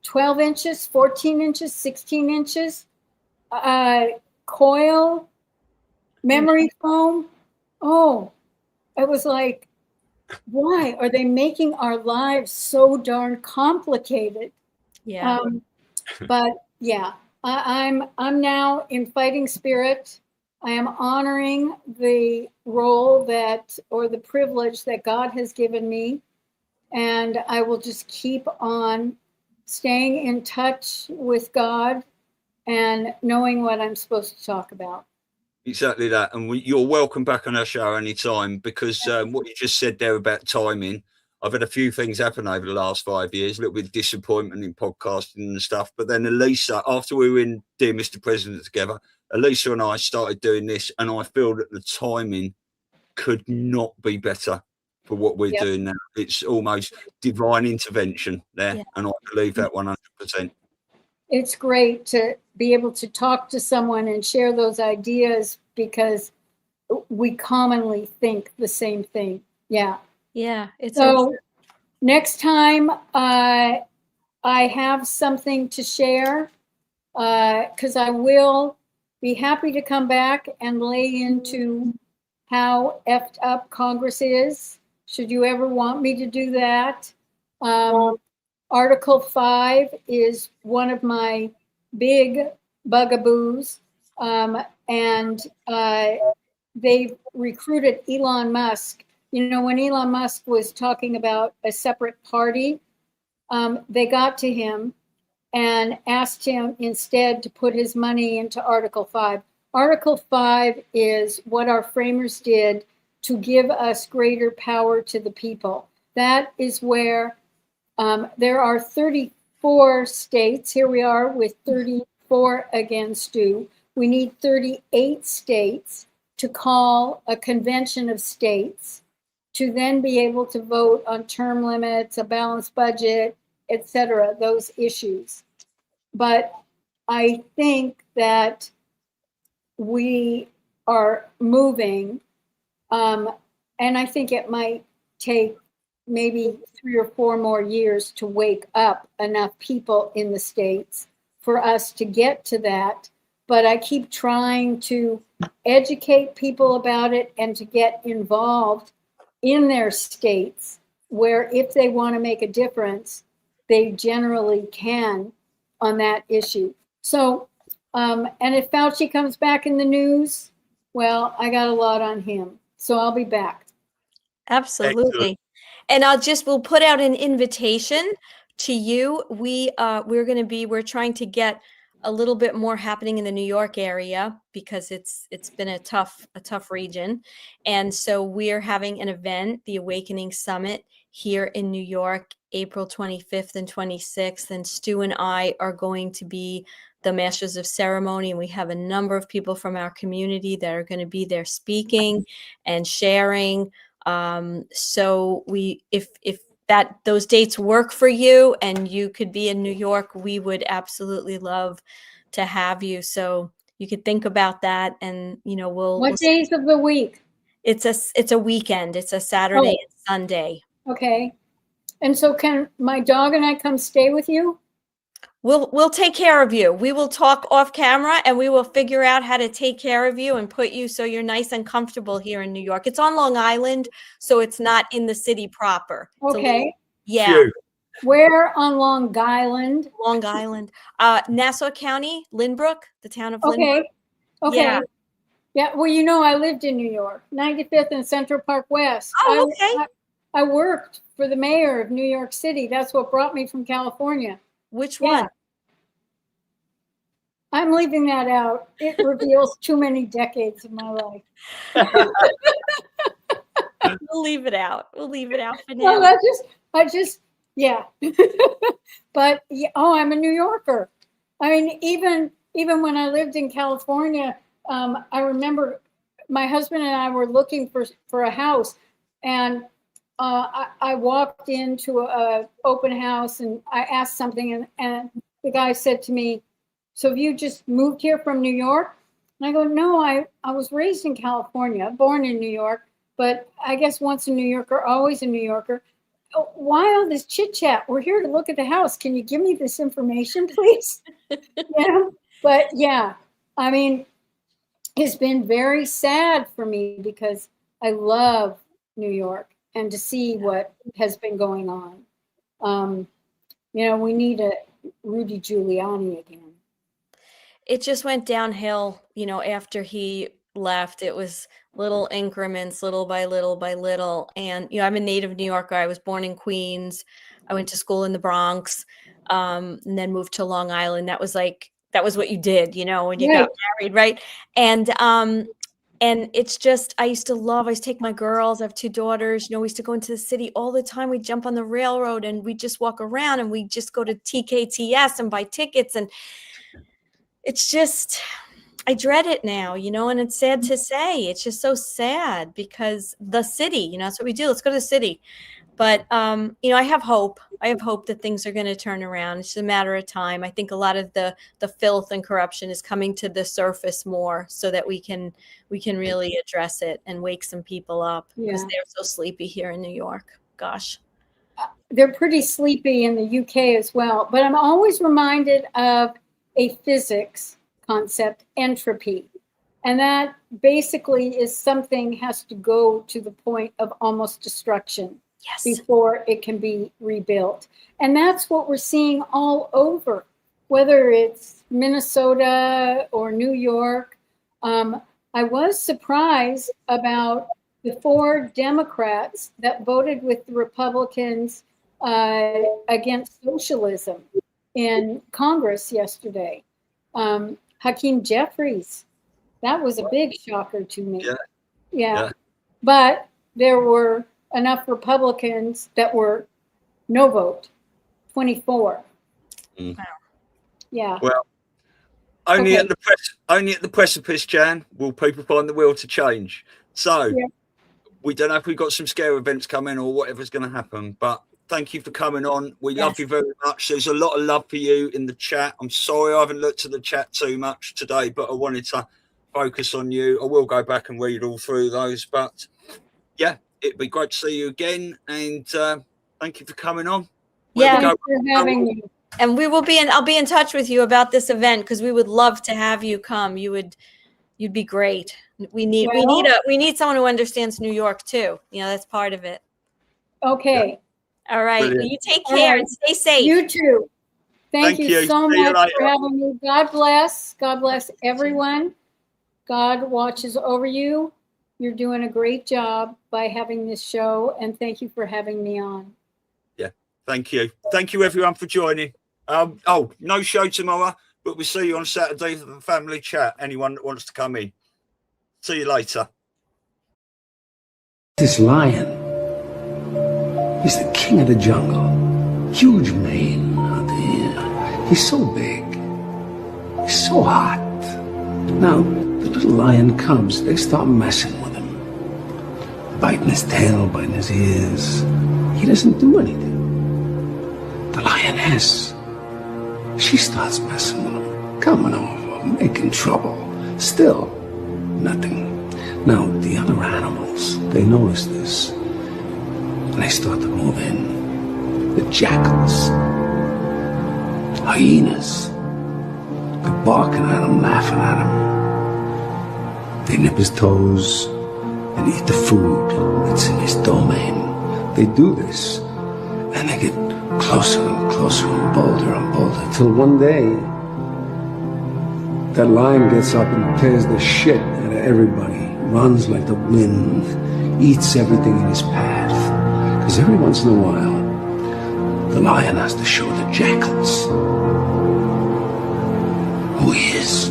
12 inches, 14 inches, 16 inches, coil, memory foam. Oh, it was like, why are they making our lives so darn complicated? Yeah. But yeah, I'm now in fighting spirit. I am honoring the role or the privilege that God has given me. And I will just keep on staying in touch with God and knowing what I'm supposed to talk about. Exactly that. And you're welcome back on our show anytime, because what you just said there about timing, I've had a few things happen over the last 5 years, a little bit of disappointment in podcasting and stuff. But then Elisa, after we were in Dear Mr. President together, Elisa and I started doing this, and I feel that the timing could not be better for what we're doing now. It's almost divine intervention there. Yeah. And I believe that 100%. It's great to be able to talk to someone and share those ideas, because we commonly think the same thing. Yeah. Yeah. So next time I have something to share, because I will be happy to come back and lay into how effed up Congress is, should you ever want me to do that. Article 5 is one of my big bugaboos, and they've recruited Elon Musk. You know, when Elon Musk was talking about a separate party, they got to him and asked him instead to put his money into Article 5. Article 5 is what our framers did to give us greater power to the people. That is where there are 34 states. Here we are with 34 again, Stu. We need 38 states to call a convention of states to then be able to vote on term limits, a balanced budget, etc., those issues. But I think that we are moving, and I think it might take maybe 3 or 4 more years to wake up enough people in the states for us to get to that. But I keep trying to educate people about it and to get involved in their states, where if they want to make a difference, they generally can on that issue. So And if Fauci comes back in the news, well, I got a lot on him. So I'll be back. Absolutely. Excellent. And we'll put out an invitation to you. We're trying to get a little bit more happening in the New York area because it's been a tough region. And so we're having an event, the Awakening Summit here in New York, April 25th and 26th. And Stu and I are going to be the Masters of Ceremony. And we have a number of people from our community that are going to be there speaking and sharing. So if those dates work for you and you could be in New York, we would absolutely love to have you. So you could think about that, and What days of the week? It's a weekend. It's a Saturday and Sunday. Okay. And so can my dog and I come stay with you? We'll take care of you. We will talk off camera and we will figure out how to take care of you and put you so you're nice and comfortable here in New York. It's on Long Island, so it's not in the city proper. Okay. Yeah. Phew. Where on Long Island? Long Island. Nassau County, Lynbrook, the town of Lynbrook. Okay. Yeah. Well, I lived in New York, 95th and Central Park West. Oh, okay. I worked for the mayor of New York City. That's what brought me from California. Which one? I'm leaving that out. It reveals too many decades of my life. We'll leave it out. We'll leave it out for now. Well, yeah. But I'm a New Yorker. I mean, even when I lived in California, I remember my husband and I were looking for a house, and I walked into a open house and I asked something, and the guy said to me, "So have you just moved here from New York?" And I go, "No, I was raised in California, born in New York, but I guess once a New Yorker, always a New Yorker. Why all this chit chat? We're here to look at the house. Can you give me this information, please?" But yeah, I mean, it's been very sad for me because I love New York and to see what has been going on. We need a Rudy Giuliani again. It just went downhill, after he left. It was little increments, little by little by little. And, I'm a native New Yorker. I was born in Queens. I went to school in the Bronx, and then moved to Long Island. That was what you did, when you got married, right? And it's just, I used to take my girls. I have 2 daughters. We used to go into the city all the time. We'd jump on the railroad and we'd just walk around and we'd just go to TKTS and buy tickets. And it's just, I dread it now, and it's sad to say. It's just so sad because the city, that's what we do. Let's go to the city. But, I have hope. I have hope that things are going to turn around. It's just a matter of time. I think a lot of the filth and corruption is coming to the surface more so that we can really address it and wake some people up because they're so sleepy here in New York. Gosh. They're pretty sleepy in the UK as well. But I'm always reminded of a physics concept, entropy. And that basically is something has to go to the point of almost destruction. Yes. Before it can be rebuilt. And that's what we're seeing all over, whether it's Minnesota or New York. I was surprised about the 4 Democrats that voted with the Republicans against socialism in Congress yesterday. Hakeem Jeffries, that was a big shocker to me. Yeah. But there were enough Republicans that were no vote, 24. Wow. Yeah. Well, only at the precipice, Jan, will people find the will to change. So we don't know if we've got some scare events coming or whatever's going to happen, but thank you for coming on. We love you very much. There's a lot of love for you in the chat. I'm sorry I haven't looked at the chat too much today, but I wanted to focus on you. I will go back and read all through those, but yeah, it'd be great to see you again, and thank you for coming on. Thanks for having me. And I'll be in touch with you about this event because we would love to have you come. You'd be great. We need someone who understands New York too. That's part of it. Okay. All right. Well, you take care and stay safe. You too. Thank you so much for having me. God bless. God bless everyone. God watches over you. You're doing a great job by having this show, and thank you for having me on. Yeah, thank you. Thank you, everyone, for joining. No show tomorrow, but we'll see you on Saturday for the family chat. Anyone that wants to come in. See you later. This lion, he's the king of the jungle. Huge mane out there. He's so big. He's so hot. Now, the little lion cubs, they start messing with him. Biting his tail, biting his ears. He doesn't do anything. The lioness, she starts messing with him. Coming over, making trouble. Still, nothing. Now, the other animals, they notice this. And they start to move in. The jackals, hyenas, they're barking at him, laughing at him. They nip his toes and eat the food that's in his domain. They do this, and they get closer and closer and bolder, till one day, that lion gets up and tears the shit out of everybody, runs like the wind, eats everything in his path. Because every once in a while, the lion has to show the jackals who he is.